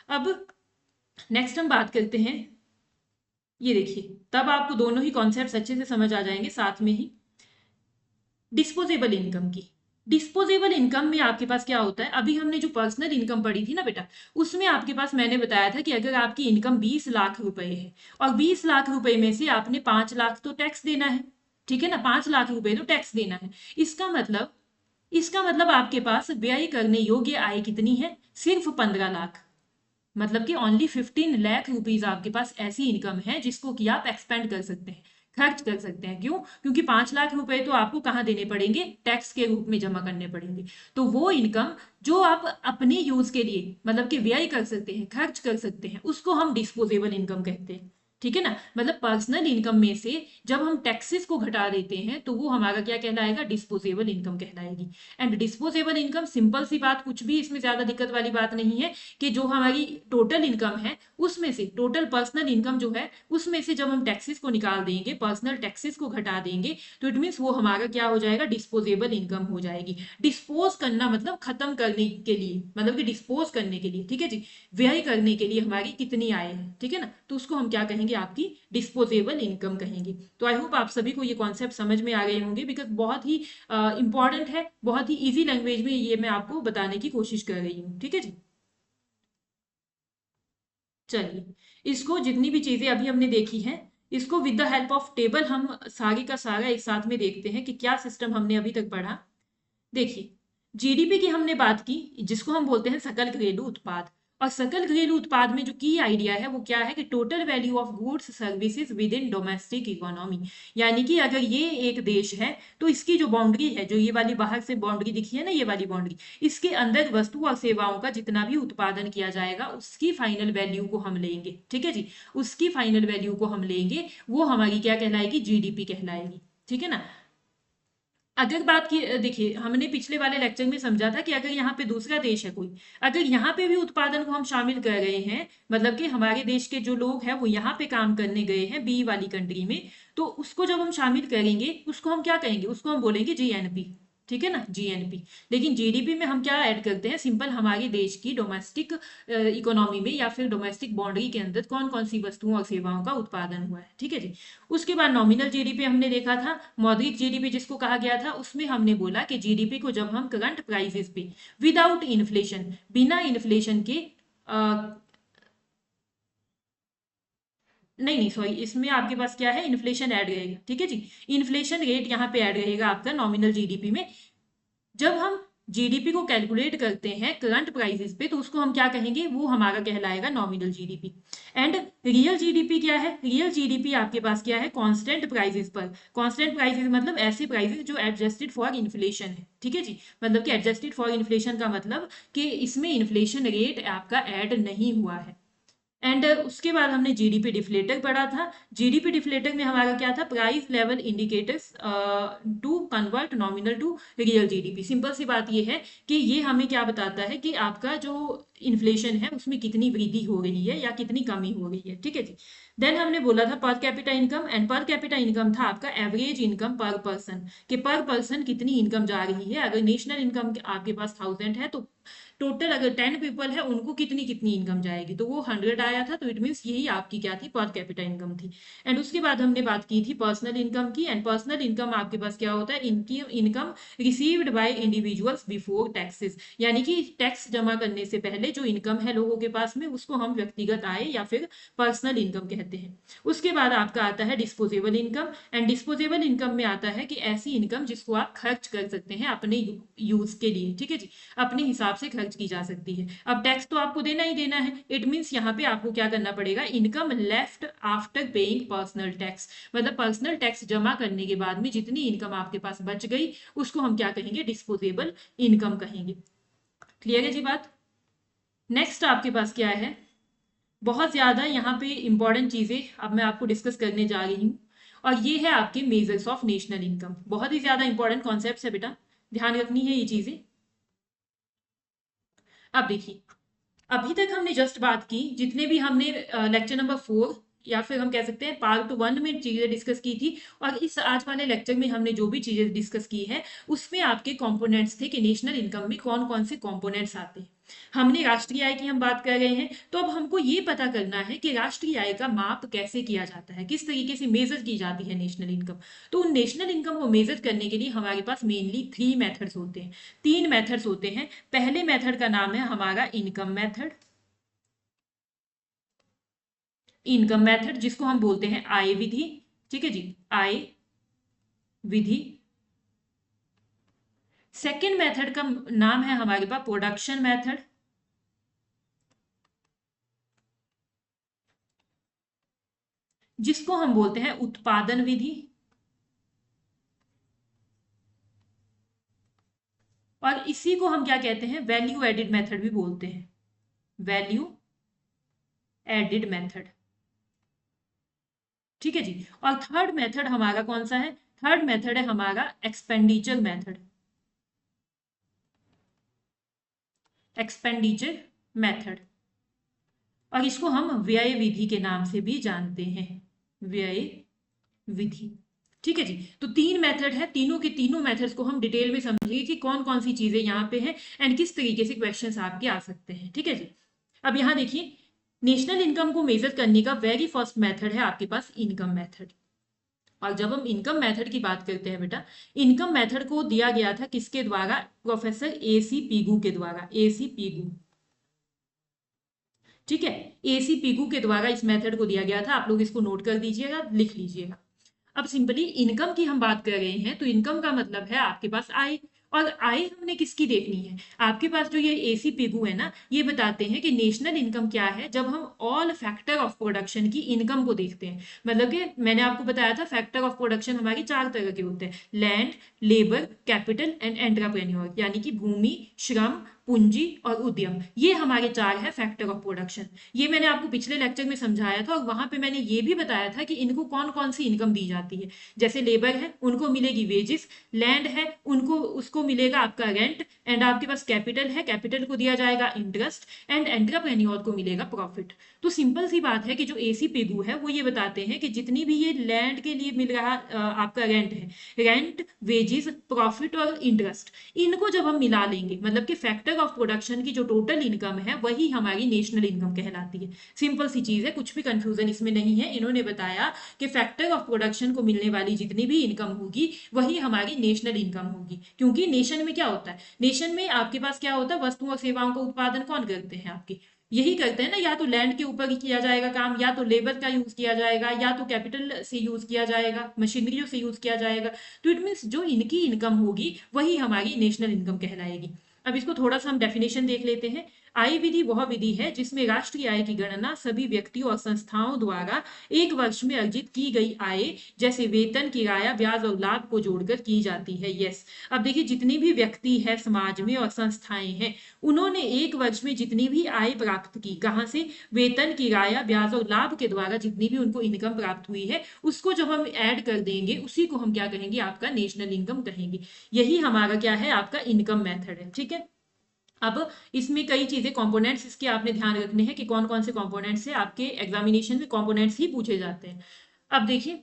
[SPEAKER 1] अब नेक्स्ट हम बात करते हैं, ये देखिए तब आपको दोनों ही कॉन्सेप्ट्स अच्छे से समझ आ जाएंगे साथ में ही, डिस्पोजेबल इनकम की। डिस्पोजेबल इनकम में आपके पास क्या होता है, अभी हमने जो पर्सनल इनकम पढ़ी थी ना बेटा, उसमें आपके पास मैंने बताया था कि अगर आपकी इनकम 20 लाख रुपए है और 20 लाख रुपए में से आपने 5 लाख तो टैक्स देना है, ठीक है ना, 5 लाख रुपए तो टैक्स देना है। इसका मतलब इसका मतलब आपके पास व्यय करने योग्य आय कितनी है, सिर्फ 15 लाख। मतलब कि ओनली 15 लाख रुपीज आपके पास ऐसी इनकम है जिसको कि आप एक्सपेंड कर सकते हैं, खर्च कर सकते हैं। क्यों? क्योंकि 5 लाख रुपए तो आपको कहाँ देने पड़ेंगे? टैक्स के रूप में जमा करने पड़ेंगे। तो वो इनकम जो आप अपने यूज के लिए मतलब कि व्यय कर सकते हैं, खर्च कर सकते हैं, उसको हम डिस्पोजेबल इनकम कहते हैं। ठीक है ना? मतलब पर्सनल इनकम में से जब हम टैक्सेस को घटा देते हैं तो वो हमारा क्या कहलाएगा? डिस्पोजेबल इनकम कहलाएगी। एंड डिस्पोजेबल इनकम, सिंपल सी बात, कुछ भी इसमें ज्यादा दिक्कत वाली बात नहीं है कि जो हमारी टोटल इनकम है उसमें से, टोटल पर्सनल इनकम जो है उसमें से जब हम टैक्सेस को निकाल देंगे, पर्सनल टैक्सेस को घटा देंगे, तो इट मीन्स वो हमारा क्या हो जाएगा? डिस्पोजेबल इनकम हो जाएगी। डिस्पोज करना मतलब खत्म करने के लिए, मतलब कि डिस्पोज करने के लिए, ठीक है जी, व्यय करने के लिए हमारी कितनी आय है, ठीक है ना, तो उसको हम क्या कहेंगे? आपकी डिस्पोजेबल इनकम कहेंगे। तो आई होप आप सभी को ये कॉन्सेप्ट समझ में आ गए होंगे, बिकॉज बहुत ही इंपॉर्टेंट है, बहुत ही इजी लैंग्वेज में ये मैं आपको बताने की कोशिश कर रही हूँ। ठीक है जी, चलिए, इसको जितनी भी चीजें अभी हमने देखी हैं, इसको with the help of table हम सारी का सारा एक साथ में देखते हैं कि क्या सिस्टम हमने अभी तक पढ़ा। देखिए, जीडीपी की हमने बात की, जिसको हम बोलते हैं सकल घरेलू उत्पाद। और सकल घरेलू उत्पाद में जो की आइडिया है वो क्या है कि total value of goods services with in domestic economy. यानी कि अगर ये एक देश है तो इसकी जो बाउंड्री है, जो ये वाली बाहर से बाउंड्री दिखी है ना, ये वाली बाउंड्री, इसके अंदर वस्तु और सेवाओं का जितना भी उत्पादन किया जाएगा उसकी फाइनल वैल्यू को हम लेंगे। ठीक है जी, उसकी फाइनल वैल्यू को हम लेंगे, वो हमारी क्या कहलाएगी? जीडीपी कहलाएगी। ठीक है ना? अगर बात की, देखिए, हमने पिछले वाले लेक्चर में समझा था कि अगर यहाँ पे दूसरा देश है कोई, अगर यहाँ पे भी उत्पादन को हम शामिल कर रहे हैं, मतलब कि हमारे देश के जो लोग हैं वो यहाँ पे काम करने गए हैं बी वाली कंट्री में, तो उसको जब हम शामिल करेंगे उसको हम क्या कहेंगे? उसको हम बोलेंगे जीएनपी। ठीक है ना? जीएनपी। लेकिन जीडीपी में हम क्या ऐड करते हैं? सिंपल हमारे देश की डोमेस्टिक इकोनॉमी में या फिर डोमेस्टिक बाउंड्री के अंदर कौन कौन सी वस्तुओं और सेवाओं का उत्पादन हुआ है। ठीक है जी। उसके बाद नॉमिनल जीडीपी हमने देखा था, मौद्रिक जीडीपी जिसको कहा गया था, उसमें हमने बोला कि जीडीपी को जब हम करंट प्राइसेस पे विदाउट इन्फ्लेशन, बिना इन्फ्लेशन के नहीं नहीं सॉरी, इसमें आपके पास क्या है? इन्फ्लेशन ऐड रहेगा। ठीक है जी, इन्फ्लेशन रेट यहाँ पे ऐड रहेगा आपका नॉमिनल जीडीपी में। जब हम जीडीपी को कैलकुलेट करते हैं करंट प्राइसेस पे तो उसको हम क्या कहेंगे? वो हमारा कहलाएगा nominal GDP. And real GDP क्या है? रियल जीडीपी आपके पास क्या है? कांस्टेंट प्राइसेस पर। कांस्टेंट प्राइसेस मतलब ऐसे प्राइसेस जो एडजस्टेड फॉर इन्फ्लेशन है। ठीक है जी, मतलब कि एडजस्टेड फॉर इन्फ्लेशन का मतलब कि इसमें इन्फ्लेशन रेट आपका ऐड नहीं हुआ है। एंड उसके बाद हमने जीडीपी डिफ्लेटर पढ़ा था। जीडीपी डिफ्लेटर में हमारा क्या था? Price level indicators to convert nominal to real GDP. Simple सी बात ये है कि ये हमें क्या बताता है कि आपका जो इन्फ्लेशन है उसमें कितनी वृद्धि हो रही है या कितनी कमी हो रही है। ठीक है जी। देन हमने बोला था per capita income, and per capita income था आपका एवरेज इनकम पर पर्सन, कि पर पर्सन कितनी इनकम जा रही है। अगर नेशनल इनकम आपके पास 1000 है तो टोटल अगर 10 पीपल है उनको कितनी कितनी इनकम जाएगी, तो वो 100 आया था, तो इट मीन्स यही आपकी क्या थी? पर कैपिटा इनकम थी। एंड उसके बाद हमने बात की थी पर्सनल इनकम की। एंड पर्सनल इनकम आपके पास क्या होता है? इनकी income received by individuals before taxes, यानी कि टैक्स जमा करने से पहले जो इनकम है लोगों के पास में, उसको हम व्यक्तिगत आय या फिर पर्सनल इनकम कहते हैं। उसके बाद आपका आता है disposable income. And disposable income में आता है कि ऐसी इनकम जिसको आप खर्च कर सकते हैं अपने यूज के लिए। ठीक है जी, अपने हिसाब से खर्च की जा सकती है। अब टैक्स तो आपको देना ही देना है, इट मीन्स यहाँ पे आपको क्या करना पड़ेगा? Income left after paying personal tax, मतलब पर्सनल टैक्स जमा करने के बाद में जितनी इनकम आपके पास बच गई उसको हम क्या कहेंगे? डिस्पोजेबल इनकम कहेंगे। क्लियर है जी बात? नेक्स्ट आपके पास क्या है? बहुत ज्यादा यहाँ पे इंपॉर्टेंट चीजें अब मैं आपको डिस्कस करने जा रही हूँ, और ये है आपके मेजर्स ऑफ नेशनल इनकम। बहुत ही ज्यादा इंपॉर्टेंट कॉन्सेप्ट है बेटा, ध्यान रखनी है ये चीजें। अब देखिए, अभी तक हमने जस्ट बात की, जितने भी हमने लेक्चर नंबर 4 या फिर हम कह सकते हैं पार्ट 1 में चीजें डिस्कस की थी, और इस आज वाले लेक्चर में हमने जो भी चीजें डिस्कस की है उसमें आपके कंपोनेंट्स थे कि नेशनल इनकम में कौन कौन से कंपोनेंट्स आते हैं। हमने राष्ट्रीय आय की हम बात कर रहे हैं, तो अब हमको ये पता करना है कि राष्ट्रीय आय का माप कैसे किया जाता है, किस तरीके से मेजर की जाती है नेशनल इनकम। तो उन नेशनल इनकम को मेजर करने के लिए हमारे पास मेनली 3 मेथड्स होते हैं, 3 मेथड्स होते हैं। पहले मेथड का नाम है हमारा इनकम मेथड, इनकम मेथड जिसको हम बोलते हैं आय विधि। ठीक है जी, आय विधि। सेकेंड मेथड का नाम है हमारे पास प्रोडक्शन मेथड। जिसको हम बोलते हैं उत्पादन विधि, और इसी को हम क्या कहते हैं, वैल्यू एडिड मेथड भी बोलते हैं, वैल्यू एडिड मेथड। ठीक है जी। और थर्ड मेथड हमारा कौन सा है, थर्ड मेथड है हमारा एक्सपेंडिचर मेथड, एक्सपेंडिचर मेथड, और इसको हम व्यय विधि के नाम से भी जानते हैं, व्यय विधि। ठीक है जी। तो तीन मेथड है, तीनों के तीनों मेथड्स को हम डिटेल में समझेंगे कि कौन कौन सी चीजें यहाँ पे हैं एंड किस तरीके से क्वेश्चंस आपके आ सकते हैं। ठीक है जी। अब यहाँ देखिए, नेशनल इनकम को मेजर करने का वेरी फर्स्ट मेथड है आपके पास इनकम मेथड। और जब हम इनकम मेथड की बात करते हैं बेटा, इनकम मेथड को दिया गया था किसके द्वारा, प्रोफेसर एसी पीगू के द्वारा, एसी पीगू। ठीक है, एसी पीगू के द्वारा इस मेथड को दिया गया था। आप लोग इसको नोट कर दीजिएगा, लिख लीजिएगा। अब सिंपली इनकम की हम बात कर रहे हैं, तो इनकम का मतलब है आपके पास आय, और आय हमने किसकी देखनी है, आपके पास जो ये एसी पीगू है ना, ये बताते हैं कि नेशनल इनकम क्या है जब हम ऑल फैक्टर ऑफ प्रोडक्शन की इनकम को देखते हैं। मतलब कि मैंने आपको बताया था फैक्टर ऑफ प्रोडक्शन हमारी चार तरह के होते हैं, land, labour, capital and entrepreneur, यानी कि भूमि, श्रम, पूंजी और उद्यम। ये हमारे चार है फैक्टर ऑफ प्रोडक्शन। ये मैंने आपको पिछले लेक्चर में समझाया था, और वहां पे मैंने ये भी बताया था कि इनको कौन कौन सी इनकम दी जाती है। जैसे लेबर है, उनको मिलेगी वेजेस, लैंड है, उनको उसको मिलेगा आपका रेंट, एंड आपके पास कैपिटल है, कैपिटल को दिया जाएगा इंटरेस्ट, एंड एंटरप्रेन्योर को मिलेगा प्रॉफिट। तो सिंपल सी बात है कि जो एसी पेगू है वो ये बताते हैं कि जितनी भी ये लैंड के लिए मिल रहा आपका रेंट है, रेंट, वेजेस, प्रॉफिट और इंटरेस्ट, इनको जब हम मिला लेंगे, मतलब कि फैक्टर ऑफ प्रोडक्शन की जो टोटल इनकम है वही हमारी नेशनल इनकम कहलाती है। सिंपल सी चीज है, कुछ भी कंफ्यूजन इसमें नहीं है। इन्होंने बताया कि फैक्टर ऑफ प्रोडक्शन को मिलने वाली जितनी भी इनकम होगी वही हमारी नेशनल इनकम होगी। क्योंकि नेशन में क्या होता है, नेशन में आपके पास क्या होता है, वस्तुओं और सेवाओं का उत्पादन कौन करते हैं, आपकी यही करते हैं ना। या तो लैंड के ऊपर किया जाएगा काम, या तो लेबर का यूज किया जाएगा, या तो कैपिटल से यूज किया जाएगा, मशीनरियों से यूज किया जाएगा। तो इट मीन्स जो इनकी इनकम होगी वही हमारी नेशनल इनकम कहलाएगी। अब इसको थोड़ा सा हम डेफिनेशन देख लेते हैं। आय विधि वह विधि है जिसमें राष्ट्रीय आय की गणना सभी व्यक्तियों और संस्थाओं द्वारा एक वर्ष में अर्जित की गई आय, जैसे वेतन, किराया, ब्याज और लाभ को जोड़कर की जाती है। यस, अब देखिए, जितनी भी व्यक्ति है समाज में और संस्थाएं हैं, उन्होंने एक वर्ष में जितनी भी आय प्राप्त की, कहाँ से, वेतन, किराया, ब्याज और लाभ के द्वारा जितनी भी उनको इनकम प्राप्त हुई है, उसको जब हम ऐड कर देंगे उसी को हम क्या कहेंगे, आपका नेशनल इनकम कहेंगे। यही हमारा क्या है, आपका इनकम मेथड है। ठीक है। अब इसमें कई चीजें, कंपोनेंट्स इसके आपने ध्यान रखने हैं कि कौन कौन से कंपोनेंट्स है, आपके एग्जामिनेशन में कंपोनेंट्स ही पूछे जाते हैं। अब देखिए,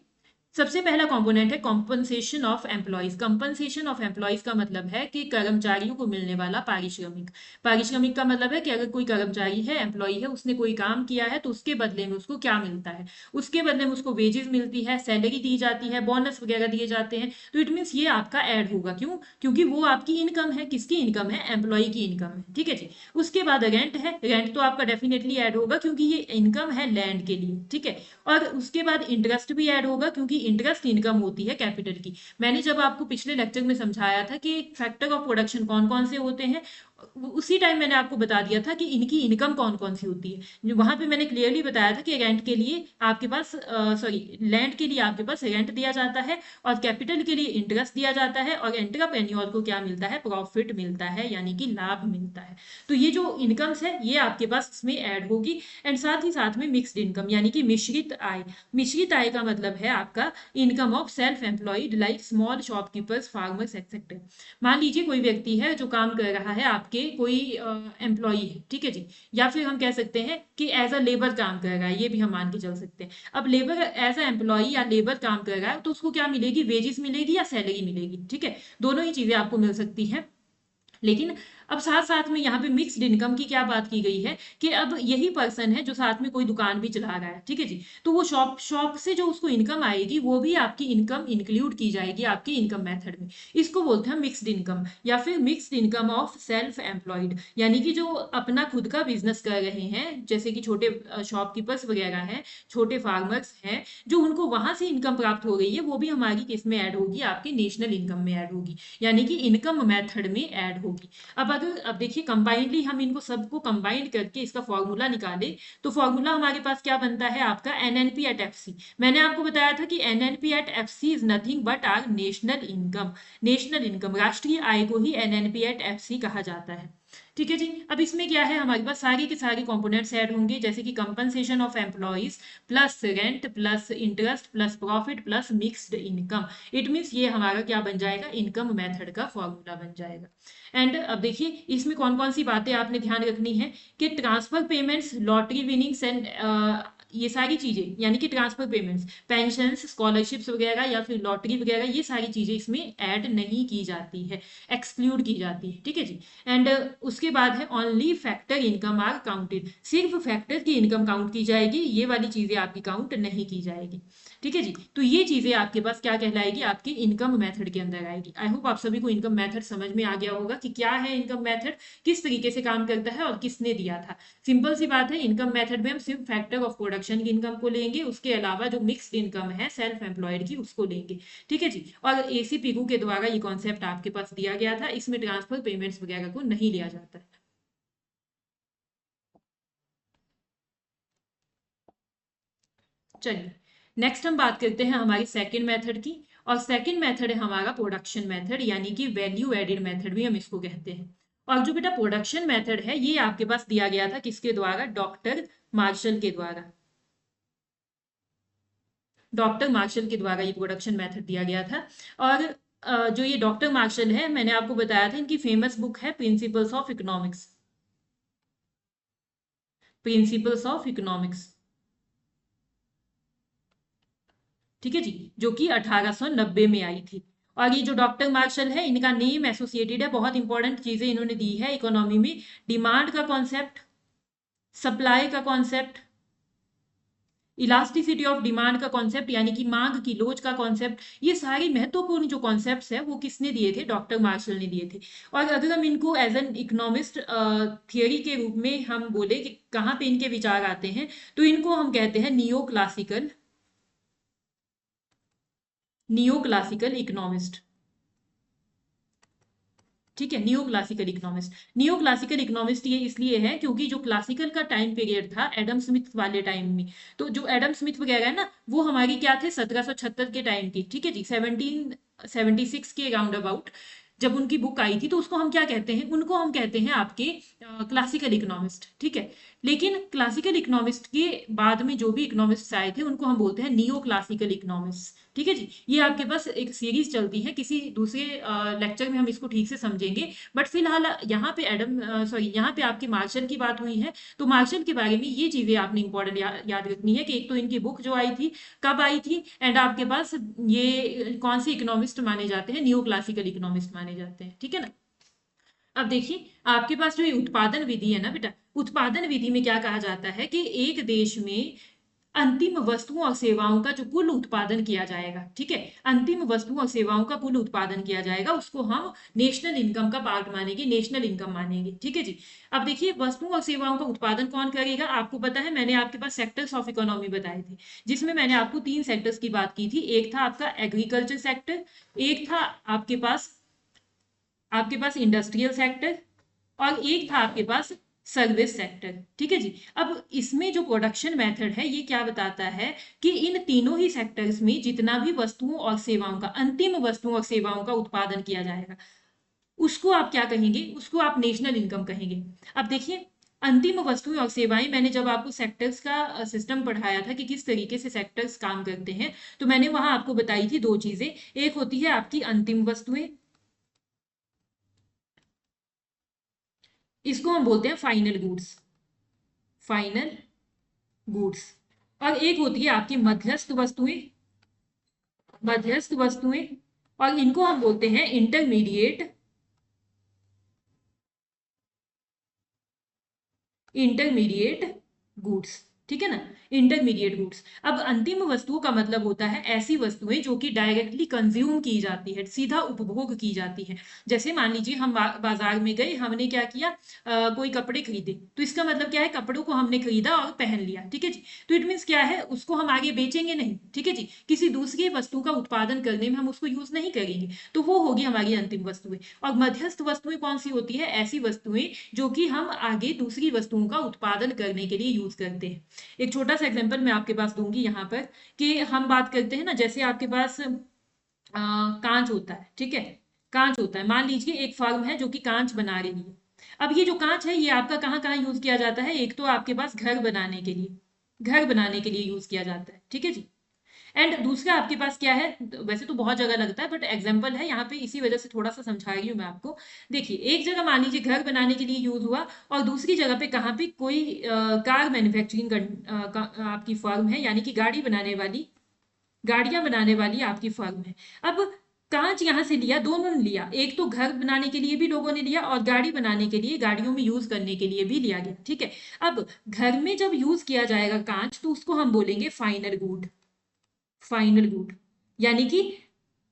[SPEAKER 1] सबसे पहला कंपोनेंट है compensation of employees. Compensation of employees का मतलब है कि कर्मचारियों को मिलने वाला पारिश्रमिक। पारिश्रमिक का मतलब है कि अगर कोई कर्मचारी है, एम्प्लॉय है, उसने कोई काम किया है तो उसके बदले में उसको क्या मिलता है, उसके बदले में उसको वेजेस मिलती है, सैलरी दी जाती है, बोनस वगैरह दिए जाते हैं। तो इट मीन्स ये आपका ऐड होगा। क्यों? क्योंकि वो आपकी इनकम है। किसकी इनकम है? एम्प्लॉय की इनकम है। ठीक है जी। उसके बाद रेंट है, रेंट तो आपका डेफिनेटली ऐड होगा क्योंकि ये इनकम है लैंड के लिए। ठीक है। और उसके बाद इंटरेस्ट भी ऐड होगा क्योंकि इंटरेस्ट इनकम होती है कैपिटल की। मैंने जब आपको पिछले लेक्चर में समझाया था कि फैक्टर ऑफ प्रोडक्शन कौन कौन से होते हैं, उसी टाइम मैंने आपको बता दिया था कि इनकी इनकम कौन कौन सी होती है। वहां पे मैंने क्लियरली बताया था कि रेंट के लिए आपके पास, सॉरी, लैंड के लिए आपके पास रेंट दिया जाता है, और कैपिटल के लिए इंटरेस्ट दिया जाता है, और एंटरप्रेन्योर को क्या मिलता है, प्रॉफिट मिलता है, यानी कि लाभ मिलता है। तो ये जो इनकम्स है ये आपके पास इसमें ऐड होगी। एंड साथ ही साथ में मिक्स्ड इनकम, यानी कि मिश्रित आय। मिश्रित आय का मतलब है आपका income of self employed like small shopkeepers, farmers etcetera. मान लीजिए कोई व्यक्ति है जो काम कर रहा है, आपके कोई एम्प्लॉय है, ठीक है जी, या फिर हम कह सकते हैं कि एज अ लेबर काम कर रहा है, ये भी हम मान के चल सकते हैं। अब लेबर एज अ एम्प्लॉय या लेबर काम कर रहा है तो उसको क्या मिलेगी, वेजेस मिलेगी या सैलरी मिलेगी। ठीक है, दोनों ही चीजें आपको मिल सकती हैं। लेकिन अब साथ साथ में यहाँ पे मिक्स्ड इनकम की क्या बात की गई है कि अब यही पर्सन है जो साथ में कोई दुकान भी चला रहा है, ठीक है जी, तो वो शॉप शॉप से जो उसको इनकम आएगी वो भी आपकी इनकम इंक्लूड की जाएगी आपकी इनकम मेथड में। इसको बोलते हैं मिक्स्ड इनकम, या फिर mixed income of self employed, यानी कि जो अपना खुद का बिजनेस कर रहे हैं, जैसे कि छोटे शॉपकीपर्स वगैरह हैं, छोटे फार्मर्स हैं, जो उनको वहां से इनकम प्राप्त हो रही है, वो भी हमारी किस में ऐड होगी, आपकी नेशनल इनकम में ऐड होगी, यानी कि इनकम मेथड में ऐड होगी। अब अब देखिए कंबाइंडली हम इनको सबको कंबाइंड करके इसका फॉर्मूला निकाले तो फॉर्मूला हमारे पास क्या बनता है आपका एनएनपी एट एफसी। मैंने आपको बताया था कि NNP at FC is nothing but are national income. National income राष्ट्रीय आय को ही एनएनपी एट एफसी कहा जाता है। ठीक है जी। अब इसमें क्या है हमारे पास सारे के सारे कंपोनेंट्स ऐड होंगे, जैसे कि compensation of employees plus rent plus interest plus profit plus mixed income. It means ये हमारा क्या बन जाएगा, इनकम मेथड का फॉर्मूला बन जाएगा। एंड अब देखिए इसमें कौन कौन सी बातें आपने ध्यान रखनी है कि transfer payments, lottery winnings and ये सारी चीजें, यानी कि ट्रांसफर पेमेंट्स, पेंशन्स, स्कॉलरशिप्स वगैरह या फिर लॉटरी वगैरह, ये सारी चीजें इसमें ऐड नहीं की जाती है, एक्सक्लूड की जाती है। ठीक है जी। एंड उसके बाद है only factor income are counted. सिर्फ फैक्टर की इनकम काउंट की जाएगी, ये वाली चीजें आपकी काउंट नहीं की जाएगी। ठीक है जी। तो ये चीजें आपके पास क्या कहलाएगी, आपकी इनकम मेथड के अंदर आएगी। आई होप आप सभी को इनकम मेथड समझ में आ गया होगा कि क्या है इनकम मेथड, किस तरीके से काम करता है और किसने दिया था। सिंपल सी बात है, इनकम मेथड में हम सिर्फ फैक्टर ऑफ प्रोडक्शन की इनकम को लेंगे, उसके अलावा जो मिक्स्ड इनकम है सेल्फ एम्प्लॉयड की उसको लेंगे। ठीक है जी। और एसी पिगू के द्वारा ये कॉन्सेप्ट आपके पास दिया गया था, इसमें ट्रांसफर पेमेंट्स वगैरह को नहीं लिया जाता है। चलिए नेक्स्ट हम बात करते हैं हमारी सेकंड मेथड की, और सेकंड मेथड है हमारा प्रोडक्शन मेथड, यानी कि वैल्यू एडेड मेथड भी हम इसको कहते हैं। और जो बेटा प्रोडक्शन मेथड है ये आपके पास दिया गया था किसके द्वारा, डॉक्टर मार्शल के द्वारा। डॉक्टर मार्शल के द्वारा ये प्रोडक्शन मेथड दिया गया था। और जो ये डॉक्टर मार्शल है, मैंने आपको बताया था इनकी फेमस बुक है principles of economics. Principles of economics, ठीक है जी, जो कि 1890 में आई थी। और ये जो डॉक्टर मार्शल है इनका नेम एसोसिएटेड है, बहुत इंपॉर्टेंट चीजें इन्होंने दी है इकोनॉमी में। डिमांड का कॉन्सेप्ट, सप्लाई का कॉन्सेप्ट, इलास्टिसिटी ऑफ डिमांड का कॉन्सेप्ट यानी कि मांग की लोच का कॉन्सेप्ट, ये सारी महत्वपूर्ण जो कॉन्सेप्ट्स है वो किसने दिए थे, डॉक्टर मार्शल ने दिए थे। और अगर हम इनको एज एन इकोनॉमिस्ट थियोरी के रूप में हम बोले कि कहाँ पे इनके विचार आते हैं, तो इनको हम कहते हैं नियो क्लासिकल इकोनॉमिस्ट। ठीक है, neo classical economist. Neo classical economist ये इसलिए है क्योंकि जो क्लासिकल का टाइम पीरियड था एडम स्मिथ वाले टाइम में, तो जो एडम स्मिथ वगैरह है ना, वो हमारी क्या थे 1776 के टाइम की। ठीक है जी, 1776 के राउंड अबाउट जब उनकी बुक आई थी, तो उसको हम क्या कहते हैं, उनको हम कहते हैं आपके क्लासिकल इकोनॉमिस्ट। ठीक है। लेकिन क्लासिकल इकोनॉमिस्ट के बाद में जो भी इकोनॉमिस्ट आए थे उनको हम बोलते हैं नियो क्लासिकल इकोनॉमिस्ट। ठीक है जी। ये आपके पास एक सीरीज चलती है, किसी दूसरे लेक्चर में हम इसको ठीक से समझेंगे। बट फिलहाल यहाँ पे यहाँ पे आपके मार्शल की बात हुई है, तो मार्शल के बारे में ये चीजें आपने इंपॉर्टेंट याद रखनी है कि एक तो इनकी बुक जो आई थी कब आई थी, एंड आपके पास ये कौन से इकोनॉमिस्ट माने जाते हैं, नियो क्लासिकल इकोनॉमिस्ट माने जाते हैं। ठीक है ना। अब देखिए आपके पास जो ये उत्पादन विधि है ना बेटा, उत्पादन विधि में क्या कहा जाता है कि एक देश में अंतिम वस्तुओं और सेवाओं का जो कुल उत्पादन किया जाएगा, ठीक है, अंतिम वस्तुओं और सेवाओं का कुल उत्पादन किया जाएगा, उसको हम नेशनल इनकम का पार्ट मानेंगे, नेशनल इनकम मानेंगे। ठीक है जी। अब देखिए वस्तुओं और सेवाओं का उत्पादन कौन करेगा, आपको पता है मैंने आपके पास सेक्टर्स ऑफ इकोनॉमी बताए थे, जिसमें मैंने आपको 3 सेक्टर्स की बात की थी। एक था आपका एग्रीकल्चर सेक्टर, एक था आपके पास इंडस्ट्रियल सेक्टर, और एक था आपके पास सर्विस सेक्टर। ठीक है जी। अब इसमें जो प्रोडक्शन मेथड है ये क्या बताता है कि इन तीनों ही सेक्टर्स में जितना भी वस्तुओं और सेवाओं का, अंतिम वस्तुओं और सेवाओं का उत्पादन किया जाएगा, उसको आप क्या कहेंगे, उसको आप नेशनल इनकम कहेंगे। अब देखिए अंतिम वस्तुएं और सेवाएं, मैंने जब आपको सेक्टर्स का सिस्टम पढ़ाया था कि किस तरीके से सेक्टर्स काम करते हैं, तो मैंने वहां आपको बताई थी 2 चीजें। एक होती है आपकी अंतिम वस्तुएं, इसको हम बोलते हैं फाइनल गुड्स, फाइनल गुड्स। और एक होती है आपकी मध्यस्थ वस्तुएं, मध्यस्थ वस्तुएं, और इनको हम बोलते हैं इंटरमीडिएट, इंटरमीडिएट गुड्स। ठीक है ना, इंटरमीडिएट गुड्स। अब अंतिम वस्तुओं का मतलब होता है ऐसी वस्तुएं जो कि डायरेक्टली कंज्यूम की जाती है, सीधा उपभोग की जाती है। जैसे मान लीजिए हम बाजार में गए, हमने क्या किया, कोई कपड़े खरीदे, तो इसका मतलब क्या है, कपड़ों को हमने खरीदा और पहन लिया, ठीक है जी। तो इट मीन्स क्या है, उसको हम आगे बेचेंगे नहीं, ठीक है जी, किसी दूसरी वस्तु का उत्पादन करने में हम उसको यूज नहीं करेंगे, तो वो होगी हमारी अंतिम वस्तुएं। और मध्यस्थ वस्तुएं कौन सी होती है, ऐसी वस्तुएं जो कि हम आगे दूसरी वस्तुओं का उत्पादन करने के लिए यूज करते हैं। एक छोटा सा एग्जांपल मैं आपके पास दूंगी यहाँ पर, कि हम बात करते हैं ना, जैसे आपके पास कांच होता है, ठीक है, कांच होता है, मान लीजिए एक फर्म है जो कि कांच बना रही है। अब ये जो कांच है, ये आपका कहाँ कहाँ यूज किया जाता है, एक तो आपके पास घर बनाने के लिए, घर बनाने के लिए यूज किया जाता है, ठीक है जी। एंड दूसरा आपके पास क्या है, वैसे तो बहुत जगह लगता है, बट एग्जाम्पल है यहाँ पे, इसी वजह से थोड़ा सा समझा रही हूँ मैं आपको। देखिए, एक जगह मान लीजिए घर बनाने के लिए यूज हुआ, और दूसरी जगह पे कहाँ पे कोई कार मैन्युफैक्चरिंग आपकी फर्म है, यानी कि गाड़ी बनाने वाली, गाड़ियां बनाने वाली आपकी फर्म है। अब कांच यहाँ से लिया, दोनों ने लिया, एक तो घर बनाने के लिए भी लोगों ने लिया, और गाड़ी बनाने के लिए, गाड़ियों में यूज करने के लिए भी लिया गया, ठीक है। अब घर में जब यूज किया जाएगा कांच, तो उसको हम बोलेंगे फाइनल गुड, फाइनल गुड। यानी कि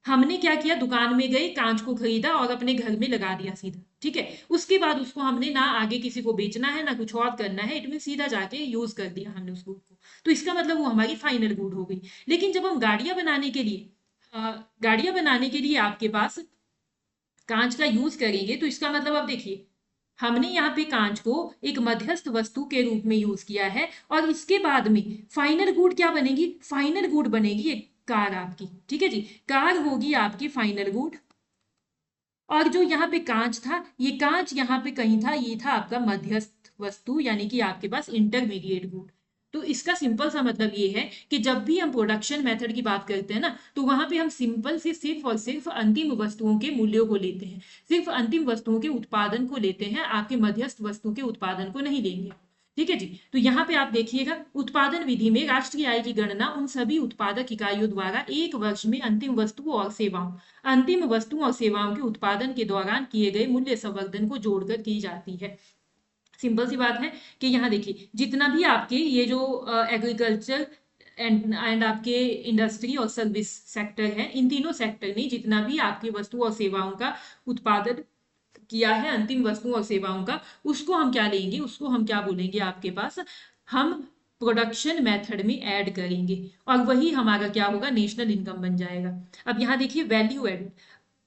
[SPEAKER 1] हमने क्या किया, दुकान में गए, कांच को खरीदा और अपने घर में लगा दिया सीधा, ठीक है। उसके बाद उसको हमने ना आगे किसी को बेचना है, ना कुछ और करना है, इट मीन सीधा जाके यूज कर दिया हमने उस गुड को, तो इसका मतलब वो हमारी फाइनल गुड हो गई। लेकिन जब हम गाड़ियां बनाने के लिए, गाड़ियां बनाने के लिए आपके पास कांच का यूज करेंगे, तो इसका मतलब अब देखिए, हमने यहाँ पे कांच को एक मध्यस्थ वस्तु के रूप में यूज किया है, और इसके बाद में फाइनल गुड क्या बनेगी, फाइनल गुड बनेगी एक कार आपकी, ठीक है जी, कार होगी आपकी फाइनल गुड। और जो यहाँ पे कांच था, ये कांच यहाँ पे कहीं था, ये था आपका मध्यस्थ वस्तु, यानी कि आपके पास इंटरमीडिएट गुड। तो इसका सिंपल सा मतलब ये है कि जब भी हम प्रोडक्शन मेथड की बात करते हैं ना, तो वहां पे हम सिंपल से सिर्फ और सिर्फ अंतिम वस्तुओं के मूल्यों को लेते हैं, सिर्फ अंतिम वस्तुओं के उत्पादन को लेते हैं, आपके मध्यस्थ वस्तु के उत्पादन को नहीं लेंगे, ठीक है जी। तो यहाँ पे आप देखिएगा, उत्पादन विधि में राष्ट्रीय आय की गणना उन सभी उत्पादक इकाइयों द्वारा एक वर्ष में अंतिम वस्तुओं और सेवाओं, अंतिम वस्तुओं और सेवाओं के उत्पादन के दौरान किए गए मूल्य संवर्धन को जोड़कर की जाती है। सिंपल सी बात है कि यहाँ देखिए, जितना भी आपके ये जो एग्रीकल्चर एंड आपके इंडस्ट्री और सर्विस सेक्टर है, इन तीनों सेक्टर ने जितना भी आपकी वस्तु और सेवाओं का उत्पादन किया है, अंतिम वस्तुओं और सेवाओं का, उसको हम क्या लेंगे, उसको हम क्या बोलेंगे आपके पास, हम प्रोडक्शन मेथड में ऐड करेंगे, और वही हमारा क्या होगा, नेशनल इनकम बन जाएगा। अब यहाँ देखिए, वैल्यू एडेड।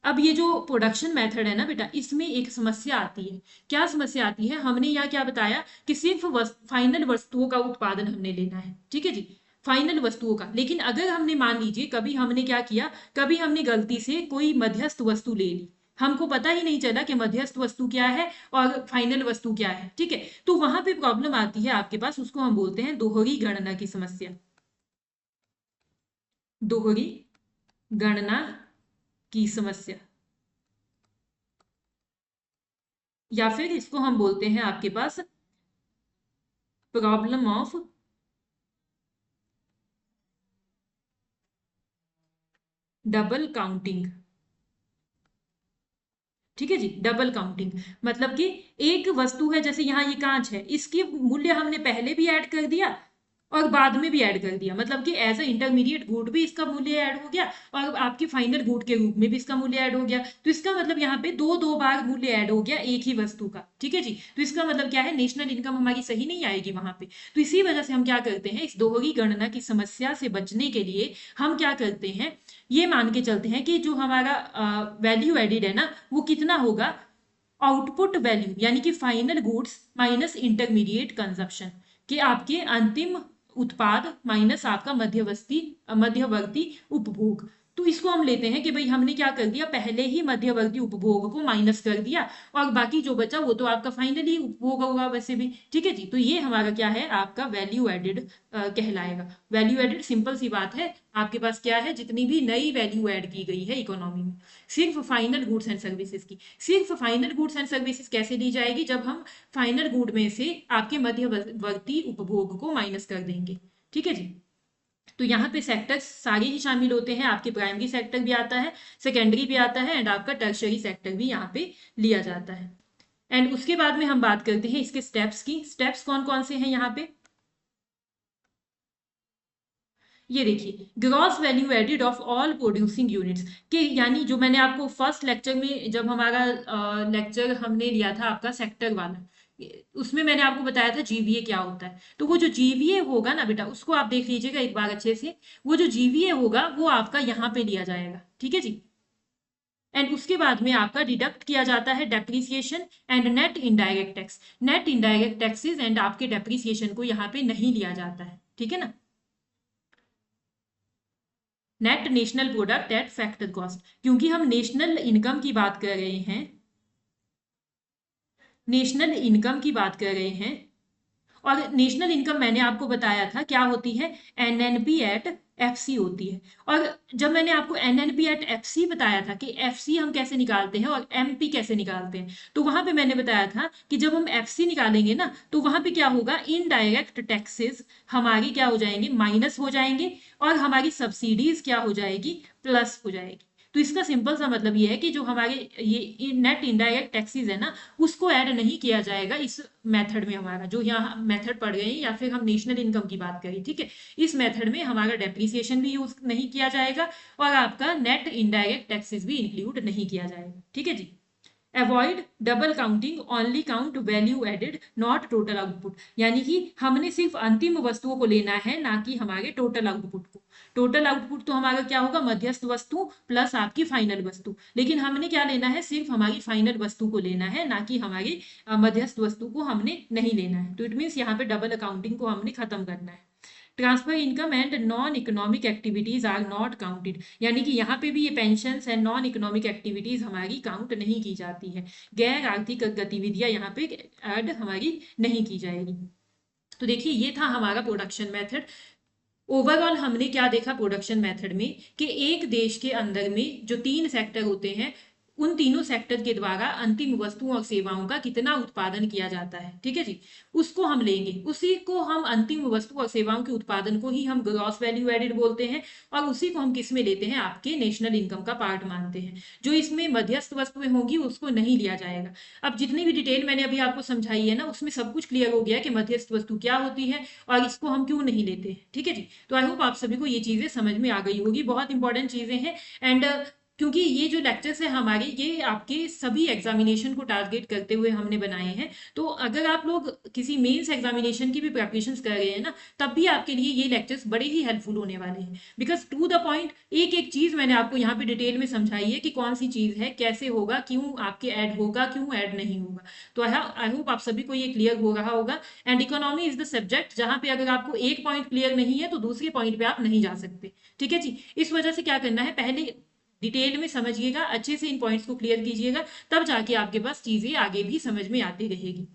[SPEAKER 1] अब ये जो प्रोडक्शन मेथड है ना बेटा, इसमें एक समस्या आती है। क्या समस्या आती है, हमने यहाँ क्या बताया कि सिर्फ फाइनल वस्तुओं का उत्पादन हमने लेना है, ठीक है जी, फाइनल वस्तुओं का। लेकिन अगर हमने मान लीजिए कभी हमने क्या किया, कभी हमने गलती से कोई मध्यस्थ वस्तु ले ली, हमको पता ही नहीं चला कि मध्यस्थ वस्तु क्या है और फाइनल वस्तु क्या है, ठीक है, तो वहां पे प्रॉब्लम आती है आपके पास, उसको हम बोलते हैं दोहरी गणना की समस्या, दोहरी गणना की समस्या, या फिर इसको हम बोलते हैं आपके पास प्रॉब्लम ऑफ डबल काउंटिंग, ठीक है जी, डबल काउंटिंग। मतलब कि एक वस्तु है, जैसे यहाँ ये कांच है, इसकी मूल्य हमने पहले भी ऐड कर दिया और बाद में भी ऐड कर दिया, मतलब कि एज अ इंटरमीडिएट गुड भी इसका मूल्य ऐड हो गया, और आपके फाइनल गुड के रूप में भी इसका मूल्य ऐड हो गया। तो इसका मतलब यहाँ पे दो दो बार मूल्य ऐड हो गया एक ही वस्तु का, ठीक है जी। तो इसका मतलब क्या है, नेशनल इनकम हमारी सही नहीं आएगी वहां पे। तो इसी वजह से हम क्या करते हैं, इस दोहरी गणना की समस्या से बचने के लिए हम क्या करते हैं, ये मान के चलते हैं कि जो हमारा वैल्यू एडिड है ना, वो कितना होगा, आउटपुट वैल्यू, यानी कि final goods minus intermediate consumption, कि आपके अंतिम उत्पाद माइनस आपका मध्यवर्ती उपभोग। तो इसको हम लेते हैं कि भाई हमने क्या कर दिया, पहले ही मध्यवर्ती उपभोग को माइनस कर दिया, और बाकी जो बचा वो तो आपका फाइनली उपभोग होगा वैसे भी, ठीक है जी। तो ये हमारा क्या है, आपका वैल्यू एडेड कहलाएगा। वैल्यू एडेड सिंपल सी बात है, आपके पास क्या है, जितनी भी नई वैल्यू ऐड की गई है इकोनॉमी में, सिर्फ फाइनल गुड्स एंड सर्विसेज की, सिर्फ फाइनल गुड्स एंड सर्विसेज कैसे दी जाएगी, जब हम फाइनल गुड में से आपके मध्यवर्ती उपभोग को माइनस कर देंगे, ठीक है जी। तो यहाँ पे सेक्टर सारे ही शामिल होते हैं, आपके प्राइमरी सेक्टर भी आता है, सेकेंडरी भी आता है, एंड आपका टर्शरी सेक्टर भी यहाँ पे लिया जाता है। एंड उसके बाद में हम बात करते हैं इसके स्टेप्स की। स्टेप्स कौन कौन से हैं यहाँ पे, ये देखिए gross value added of all producing units के, यानी जो मैंने आपको फर्स्ट लेक्चर में, जब हमारा लेक्चर हमने लिया था आपका सेक्टर वाला, उसमें मैंने आपको बताया था जीवीए क्या होता है। तो वो जो जीवीए होगा ना बेटा, उसको आप देख लीजिएगा एक बार अच्छे से। वो जो जीवीए होगा वो आपका यहाँ पे लिया जाएगा, ठीक है जी। एंड उसके बाद में आपका डिडक्ट किया जाता है depreciation and net indirect tax. Net indirect taxes and आपके डेप्रिसिएशन को यहाँ पे नहीं लिया जाता है, ठीक है ना। Net national product at factor cost, क्योंकि हम नेशनल इनकम की बात कर रहे हैं, नेशनल इनकम की बात कर रहे हैं। और नेशनल इनकम मैंने आपको बताया था क्या होती है, एनएनपी एट एफसी होती है। और जब मैंने आपको एनएनपी एट एफसी बताया था कि एफसी हम कैसे निकालते हैं और एमपी कैसे निकालते हैं, तो वहां पे मैंने बताया था कि जब हम एफसी निकालेंगे ना, तो वहां पे क्या होगा, इनडायरेक्ट टैक्सेस हमारी क्या हो जाएंगे, माइनस हो जाएंगे, और हमारी सब्सिडीज क्या हो जाएगी, प्लस हो जाएगी। तो इसका सिंपल सा मतलब ये है कि जो हमारे ये नेट इनडायरेक्ट टैक्सेस है ना, उसको ऐड नहीं किया जाएगा इस मेथड में। हमारा जो यहाँ मेथड पढ़ गए या फिर हम नेशनल इनकम की बात करें, ठीक है, इस मेथड में हमारा डेप्रिसिएशन भी यूज नहीं किया जाएगा और आपका नेट इनडायरेक्ट टैक्सेस भी इंक्लूड नहीं किया जाएगा, ठीक है जी। Avoid double counting, only count value added not total output, यानी कि हमने सिर्फ अंतिम वस्तुओं को लेना है, ना कि हमारे टोटल आउटपुट को। टोटल आउटपुट तो हमारा क्या होगा, मध्यस्थ वस्तु प्लस आपकी फाइनल वस्तु, लेकिन हमने क्या लेना है, सिर्फ हमारी फाइनल वस्तु को लेना है, ना कि हमारी मध्यस्थ वस्तु को हमने नहीं लेना है। तो इट मीन्स यहाँ पे डबल अकाउंटिंग को हमने खत्म करना है। Transfer income and non economic activities are not counted, यानी कि यहाँ पे भी ये pension and non economic activities हमारी काउंट नहीं की जाती है। गैर आर्थिक गतिविधियां यहाँ पे ऐड हमारी नहीं की जाएगी। तो देखिए ये था हमारा प्रोडक्शन मेथड। ओवरऑल हमने क्या देखा प्रोडक्शन मेथड में, कि एक देश के अंदर में जो 3 सेक्टर होते हैं, उन तीनों सेक्टर के द्वारा अंतिम वस्तुओं और सेवाओं का कितना उत्पादन किया जाता है, ठीक है जी, उसको हम लेंगे। उसी को हम अंतिम वस्तु और सेवाओं के उत्पादन को ही हम ग्रॉस वैल्यू एडेड बोलते हैं, और उसी को हम किस में लेते हैं, आपके नेशनल इनकम का पार्ट मानते हैं। जो इसमें मध्यस्थ वस्तुएं होंगी उसको नहीं लिया जाएगा। अब जितनी भी डिटेल मैंने अभी आपको समझाई है ना, उसमें सब कुछ क्लियर हो गया कि मध्यस्थ वस्तु क्या होती है और इसको हम क्यों नहीं लेते हैं, ठीक है जी। तो आई होप आप सभी को ये चीजें समझ में आ गई होगी, बहुत इंपॉर्टेंट चीजें हैं। एंड क्योंकि ये जो लेक्चर्स है हमारे, ये आपके सभी एग्जामिनेशन को टारगेट करते हुए हमने बनाए हैं। तो अगर आप लोग किसी मेंस एग्जामिनेशन की भी प्रिपरेशंस कर रहे हैं ना, तब भी आपके लिए ये लेक्चर्स बड़े ही हेल्पफुल होने वाले हैं, बिकॉज टू द पॉइंट एक एक चीज मैंने आपको यहाँ पे डिटेल में समझाई है कि कौन सी चीज है, कैसे होगा, क्यों आपके ऐड होगा, क्यों ऐड नहीं होगा। तो आई होप आप सभी को ये क्लियर हो रहा होगा। And economy is the subject जहां पे अगर आपको एक पॉइंट क्लियर नहीं है तो दूसरे पॉइंट पे आप नहीं जा सकते, ठीक है जी। इस वजह से क्या करना है, पहले डिटेल में समझिएगा, अच्छे से इन पॉइंट्स को क्लियर कीजिएगा, तब जाके आपके पास चीजें आगे भी समझ में आती रहेगी।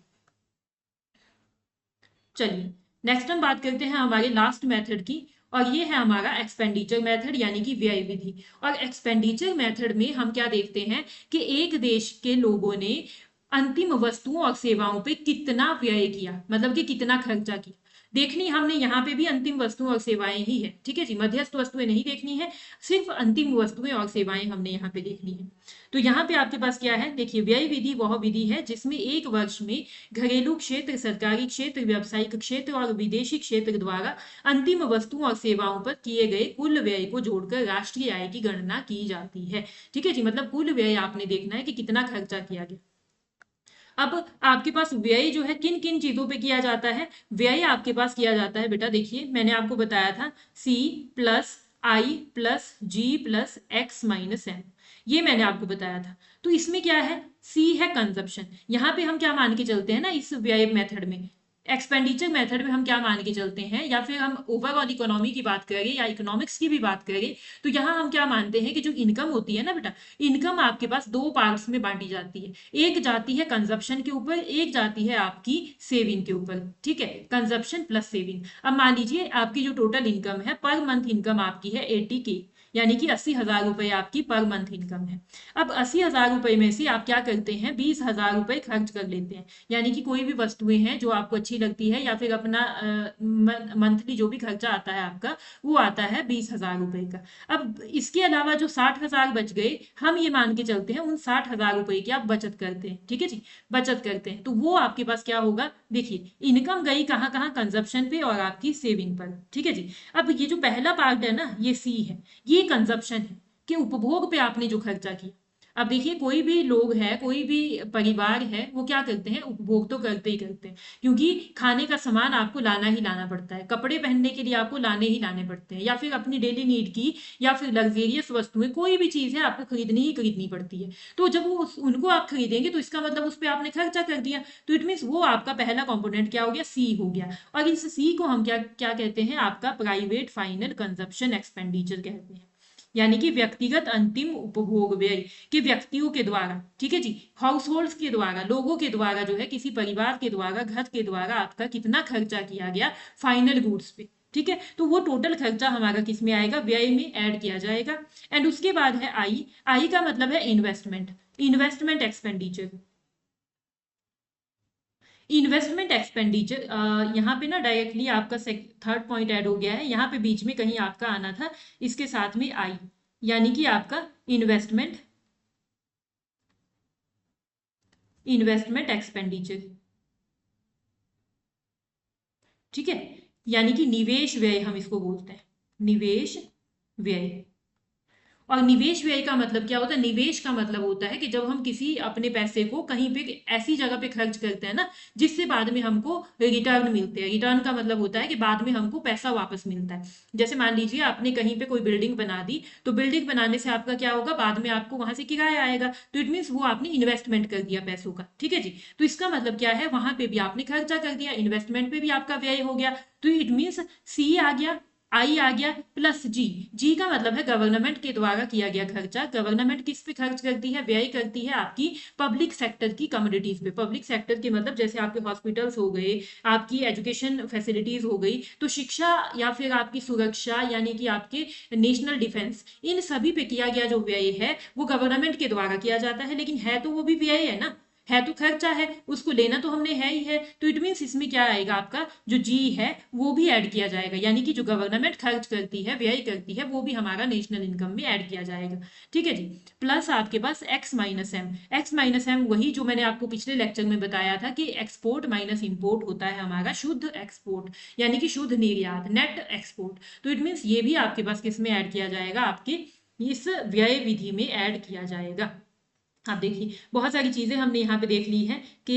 [SPEAKER 1] चलिए नेक्स्ट हम बात करते हैं हमारे लास्ट मेथड की, और ये है हमारा एक्सपेंडिचर मेथड, यानी कि व्यय विधि। और एक्सपेंडिचर मेथड में हम क्या देखते हैं कि एक देश के लोगों ने अंतिम वस्तुओं और सेवाओं पे कितना व्यय किया, मतलब कि कितना खर्चा किया, देखनी हमने यहाँ पे भी अंतिम वस्तुएं और सेवाएं ही है, ठीक है जी। मध्यस्थ वस्तुएं नहीं देखनी है, सिर्फ अंतिम वस्तुएं और सेवाएं हमने यहाँ पे देखनी है। तो यहाँ पे आपके पास क्या है, देखिए व्यय विधि वह विधि है जिसमें एक वर्ष में घरेलू क्षेत्र, सरकारी क्षेत्र, व्यावसायिक क्षेत्र और विदेशी क्षेत्र द्वारा अंतिम वस्तुओं और सेवाओं पर किए गए कुल व्यय को जोड़कर राष्ट्रीय आय की गणना की जाती है, ठीक है जी। मतलब कुल व्यय आपने देखना है कि कितना खर्चा किया गया। अब आपके पास व्यय जो है किन किन चीजों पे किया जाता है, व्यय आपके पास किया जाता है बेटा, देखिए मैंने आपको बताया था C प्लस आई प्लस जी प्लस एक्स माइनस एम, ये मैंने आपको बताया था। तो इसमें क्या है, C है कंजप्शन। यहाँ पे हम क्या मान के चलते हैं ना, इस व्यय मेथड में, एक्सपेंडिचर मेथड में हम क्या मान के चलते हैं, या फिर हम ओवरऑल इकोनॉमी की बात करें या इकोनॉमिक्स की भी बात करें, तो यहाँ हम क्या मानते हैं कि जो इनकम होती है ना बेटा, इनकम आपके पास 2 पार्ट्स में बांटी जाती है। एक जाती है कंजप्शन के ऊपर, एक जाती है आपकी सेविंग के ऊपर, ठीक है, कंजप्शन प्लस सेविंग। अब मान लीजिए आपकी जो टोटल इनकम है, पर मंथ इनकम आपकी है 80K, यानी कि 80,000 रुपए आपकी पर मंथ इनकम है। अब 80,000 रुपए में से आप क्या करते हैं, 20,000 रुपए खर्च कर लेते हैं। यानी कि कोई भी वस्तुएं हैं जो आपको अच्छी लगती है या फिर अपना मंथली जो भी खर्चा आता है आपका, वो आता है 20,000 रुपए का। अब इसके अलावा जो 60,000 बच गए, हम ये मान के चलते हैं उन 60,000 रुपए की आप बचत करते हैं, ठीक है जी, बचत करते हैं। तो वो आपके पास क्या होगा, देखिए इनकम गई कहाँ कहाँ, कंजप्शन पे और आपकी सेविंग पर, ठीक है जी। अब ये जो पहला पार्ट है ना, ये सी है, ये कंजप्शन है कि उपभोग पे आपने जो खर्चा किया। अब देखिए कोई भी लोग है, कोई भी परिवार है, वो क्या करते हैं, उपभोग तो करते ही करते हैं, क्योंकि खाने का सामान आपको लाना ही लाना पड़ता है, कपड़े पहनने के लिए आपको लाने ही लाने पड़ते हैं, या फिर अपनी डेली नीड की या फिर लग्जेरियस वस्तुएं, कोई भी चीज है आपको खरीदनी ही खरीदनी पड़ती है। तो जब वो उनको आप खरीदेंगे तो इसका मतलब उस पर आपने खर्चा कर दिया। तो इट मीन्स वो आपका पहला कंपोनेंट क्या हो गया, सी हो गया। और इस सी को हम क्या क्या कहते हैं, आपका प्राइवेट फाइनल कंजप्शन एक्सपेंडिचर कहते हैं, यानी कि व्यक्तिगत अंतिम उपभोग व्यय कि व्यक्तियों के द्वारा, ठीक है जी, हाउस होल्ड के द्वारा, लोगों के द्वारा जो है, किसी परिवार के द्वारा, घर के द्वारा आपका कितना खर्चा किया गया फाइनल गुड्स पे, ठीक है। तो वो टोटल खर्चा हमारा किस में आएगा, व्यय में ऐड किया जाएगा। एंड उसके बाद है आई, आई का मतलब है investment, investment expenditure, investment expenditure. यहाँ पे ना डायरेक्टली आपका थर्ड पॉइंट ऐड हो गया है, यहाँ पे बीच में कहीं आपका आना था, इसके साथ में आई, यानी कि आपका इन्वेस्टमेंट, इन्वेस्टमेंट एक्सपेंडिचर, ठीक है, यानी कि निवेश व्यय हम इसको बोलते हैं, निवेश व्यय। और निवेश व्यय का मतलब क्या होता है, निवेश का मतलब होता है कि जब हम किसी अपने पैसे को कहीं पे ऐसी जगह पे खर्च करते हैं ना, जिससे बाद में हमको रिटर्न मिलते हैं। रिटर्न का मतलब होता है कि बाद में हमको पैसा वापस मिलता है। जैसे मान लीजिए आपने कहीं पे कोई बिल्डिंग बना दी, तो बिल्डिंग बनाने से आपका क्या होगा, बाद में आपको वहां से किराया आएगा, तो इट मीन्स वो आपने इन्वेस्टमेंट कर दिया पैसों का, ठीक है जी। तो इसका मतलब क्या है, वहां पे भी आपने खर्चा कर दिया, इन्वेस्टमेंट पे भी आपका व्यय हो गया। तो इट मीन्स सी आ गया, आई आ गया, प्लस जी, जी का मतलब है गवर्नमेंट के द्वारा किया गया खर्चा। गवर्नमेंट किस पे खर्च करती है, व्यय करती है आपकी पब्लिक सेक्टर की कम्युनिटीज पे। पब्लिक सेक्टर के मतलब जैसे आपके हॉस्पिटल्स हो गए, आपकी एजुकेशन फैसिलिटीज हो गई, तो शिक्षा या फिर आपकी सुरक्षा, यानी कि आपके नेशनल डिफेंस, इन सभी पे किया गया जो व्यय है वो गवर्नमेंट के द्वारा किया जाता है। लेकिन है तो वो भी व्यय है ना, है तो खर्चा है, उसको लेना तो हमने है ही है। तो इट मीन्स इसमें क्या आएगा, आपका जो जी है वो भी ऐड किया जाएगा, यानी कि जो गवर्नमेंट खर्च करती है, व्यय करती है, वो भी हमारा नेशनल इनकम में ऐड किया जाएगा, ठीक है जी। प्लस आपके पास x minus m, x minus m वही जो मैंने आपको पिछले लेक्चर में बताया था कि एक्सपोर्ट माइनस इंपोर्ट होता है हमारा शुद्ध एक्सपोर्ट, यानी कि शुद्ध निर्यात, नेट एक्सपोर्ट। तो इट मीन्स ये भी आपके पास किस में ऐड किया जाएगा, आपके इस व्यय विधि में ऐड किया जाएगा। आप देखिए बहुत सारी चीजें हमने यहाँ पे देख ली हैं कि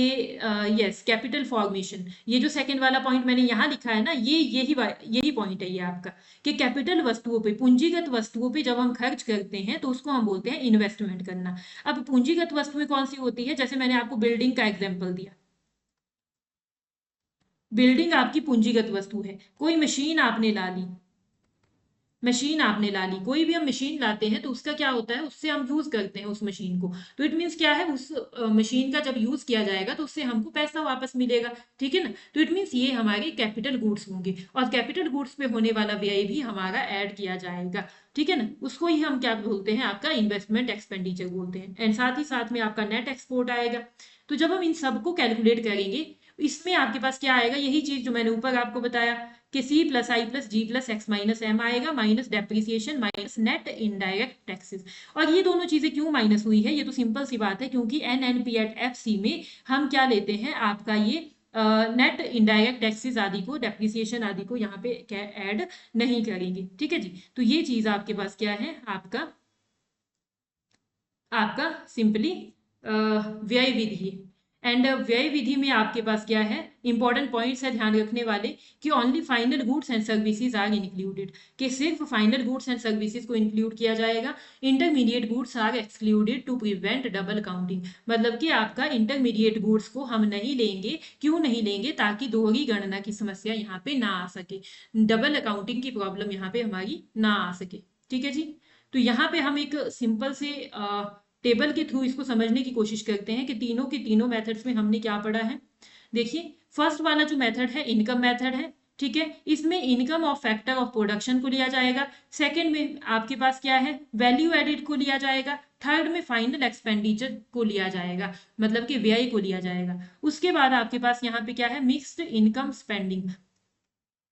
[SPEAKER 1] यस, कैपिटल फॉर्मेशन, ये जो सेकंड वाला पॉइंट मैंने यहाँ लिखा है ना, ये यही पॉइंट है ये आपका, कि कैपिटल वस्तुओं पे, पूंजीगत वस्तुओं पे जब हम खर्च करते हैं तो उसको हम बोलते हैं इन्वेस्टमेंट करना। अब पूंजीगत वस्तुएं कौन सी होती है, जैसे मैंने आपको बिल्डिंग का एग्जाम्पल दिया, बिल्डिंग आपकी पूंजीगत वस्तु है। कोई मशीन आपने ला ली, मशीन आपने ला ली, कोई भी हम मशीन लाते हैं तो उसका क्या होता है, उससे हम यूज करते हैं उस मशीन को। तो इट मीन्स क्या है, उस मशीन का जब यूज किया जाएगा तो उससे हमको पैसा वापस मिलेगा, ठीक है ना। तो इट मीन्स ये हमारे कैपिटल गुड्स होंगे, और कैपिटल गुड्स पे होने वाला व्यय भी हमारा ऐड किया जाएगा, ठीक है ना। उसको ही हम क्या बोलते हैं, आपका इन्वेस्टमेंट एक्सपेंडिचर बोलते हैं। एंड साथ ही साथ में आपका नेट एक्सपोर्ट आएगा। तो जब हम इन सबको कैलकुलेट करेंगे, इसमें आपके पास क्या आएगा, यही चीज जो मैंने ऊपर आपको बताया कि सी प्लस आई प्लस जी प्लस एक्स माइनस एम आएगा, minus depreciation minus net indirect taxes. और ये दोनों चीजें क्यों माइनस हुई है, ये तो सिंपल सी बात है, क्योंकि N N P at F C में हम क्या लेते हैं, आपका ये नेट इनडायरेक्ट टैक्सेस आदि को, डेप्रिसिएशन आदि को यहाँ पे ऐड नहीं करेंगे, ठीक है जी। तो ये चीज आपके पास क्या है, आपका आपका सिंपली व्यय विधि। एंड व्यय विधि में आपके पास क्या है, इंपॉर्टेंट पॉइंट्स है ध्यान रखने वाले, कि only final goods and services are included, कि सिर्फ फाइनल गुड्स एंड सर्विसेज को इंक्लूड किया जाएगा। Intermediate goods are excluded to prevent double counting, मतलब कि आपका इंटरमीडिएट गुड्स को हम नहीं लेंगे, क्यों नहीं लेंगे, ताकि दोहरी गणना की समस्या यहाँ पे ना आ सके, डबल अकाउंटिंग की प्रॉब्लम यहाँ पे हमारी ना आ सके, ठीक है जी। तो यहाँ पे हम एक सिंपल से टेबल के थ्रू इसको समझने की कोशिश करते हैं कि तीनों के तीनों मेथड्स में हमने क्या पढ़ा है। देखिए फर्स्ट वाला जो मेथड है इनकम मेथड है, ठीक है, इसमें income of factor of production को लिया जाएगा। सेकंड में आपके पास क्या है, वैल्यू एडेड को लिया जाएगा। थर्ड में फाइनल एक्सपेंडिचर को लिया जाएगा, मतलब कि व्यय को लिया जाएगा। उसके बाद आपके पास यहाँ पे क्या है, मिक्स्ड इनकम स्पेंडिंग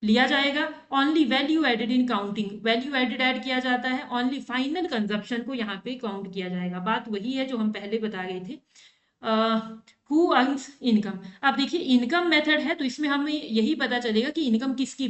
[SPEAKER 1] लिया जाएगा। Only value added in counting, value added add किया जाता है, ओनली फाइनल कंजप्शन को यहाँ पे काउंट किया जाएगा। बात वही है जो हम पहले बता रहे थे। हु अर्न्स इनकम, अब देखिए इनकम मेथड है तो इसमें हमें यही पता चलेगा कि इनकम किसकी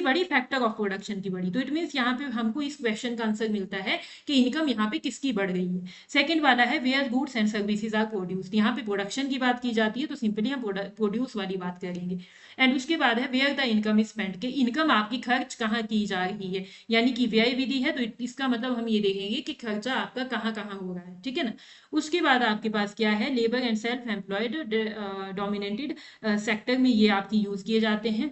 [SPEAKER 1] बढ़ी, फैक्टर ऑफ प्रोडक्शन की बढ़ी। तो इट मीन्स यहाँ पे हमको इस क्वेश्चन का आंसर मिलता है कि इनकम यहाँ पे किसकी बढ़ गई है। सेकंड वाला है where goods and services are produced, यहाँ पे प्रोडक्शन की बात की जाती है तो सिंपली हम प्रोड्यूस वाली बात करेंगे। एंड उसके बाद है where the income is spend, के इनकम आपकी खर्च कहाँ की जा रही है, यानी कि व्यय विधि है तो इसका मतलब हम ये देखेंगे कि खर्चा आपका कहाँ कहाँ हो रहा है, ठीक है ना। उसके बाद आपके पास क्या है, labour and self employed dominated sector में ये आपकी यूज किए जाते हैं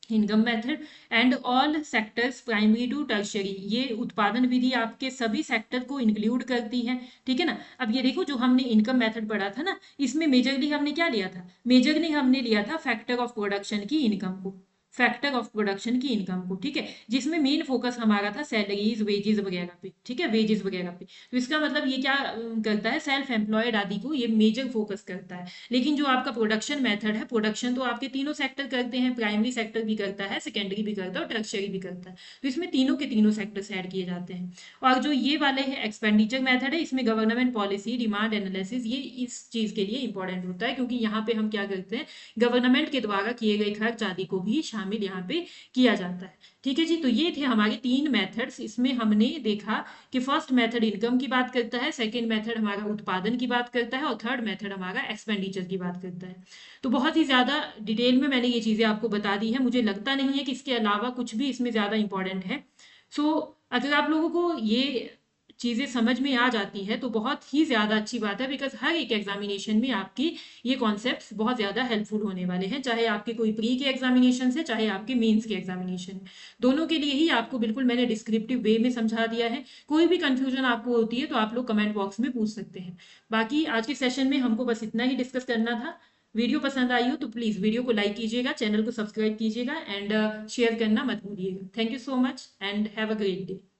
[SPEAKER 1] income method. And all sectors primary to tertiary, ये उत्पादन विधि आपके सभी सेक्टर को इंक्लूड करती है, ठीक है ना। अब ये देखो जो हमने इनकम मेथड पढ़ा था ना, इसमें मेजरली हमने क्या लिया था, मेजरली हमने लिया था फैक्टर ऑफ प्रोडक्शन की इनकम को, फैक्टर ऑफ प्रोडक्शन की इनकम को, ठीक है, जिसमें मेन फोकस हमारा था सैलरीज वेजेस वगैरह पे, ठीक है, वेजेस वगैरह पे। तो इसका मतलब ये क्या करता है, सेल्फ एम्प्लॉयड आदि को ये मेजर फोकस करता है। लेकिन जो आपका प्रोडक्शन मेथड है, प्रोडक्शन तो आपके तीनों सेक्टर करते हैं, प्राइमरी सेक्टर भी करता है, सेकेंडरी भी करता है और टर्शियरी भी करता है। तो इसमें तीनों के तीनों सेक्टर्स ऐड किए जाते हैं। और जो ये वाले है एक्सपेंडिचर मेथड है, इसमें गवर्नमेंट पॉलिसी, डिमांड एनालिसिस, ये इस चीज के लिए इंपॉर्टेंट होता है, क्योंकि यहाँ पे हम क्या करते हैं, गवर्नमेंट के द्वारा किए गए खर्च आदि को भी शामिल यहाँ पे किया जाता है। ठीक है जी, तो ये थे हमारे 3 मेथड्स। इसमें हमने देखा कि फर्स्ट मेथड इनकम की बात करता है, सेकंड मेथड हमारा उत्पादन की बात करता है और थर्ड मेथड हमारा एक्सपेंडिचर की बात करता है। तो बहुत ही ज़्यादा डिटेल में मैंने ये चीज़ें आपको बता दी है, मुझे लगता नहीं है कि इसके अलावा कुछ भी इसमें ज़्यादा इंपॉर्टेंट है। सो अगर आप लोगों को ये चीज़ें समझ में आ जाती है तो बहुत ही ज़्यादा अच्छी बात है, बिकॉज हर एक एग्जामिनेशन में आपकी ये कॉन्सेप्ट्स बहुत ज़्यादा हेल्पफुल होने वाले हैं, चाहे आपके कोई प्री के एग्जामिनेशन है चाहे आपके मेंस के एग्जामिनेशन, दोनों के लिए ही आपको बिल्कुल मैंने डिस्क्रिप्टिव वे में समझा दिया है। कोई भी कंफ्यूजन आपको होती है तो आप लोग कमेंट बॉक्स में पूछ सकते हैं। बाकी आज के सेशन में हमको बस इतना ही डिस्कस करना था। वीडियो पसंद आई हो तो प्लीज़ वीडियो को लाइक कीजिएगा, चैनल को सब्सक्राइब कीजिएगा एंड शेयर करना मत भूलिएगा। Thank you so much and have a great day.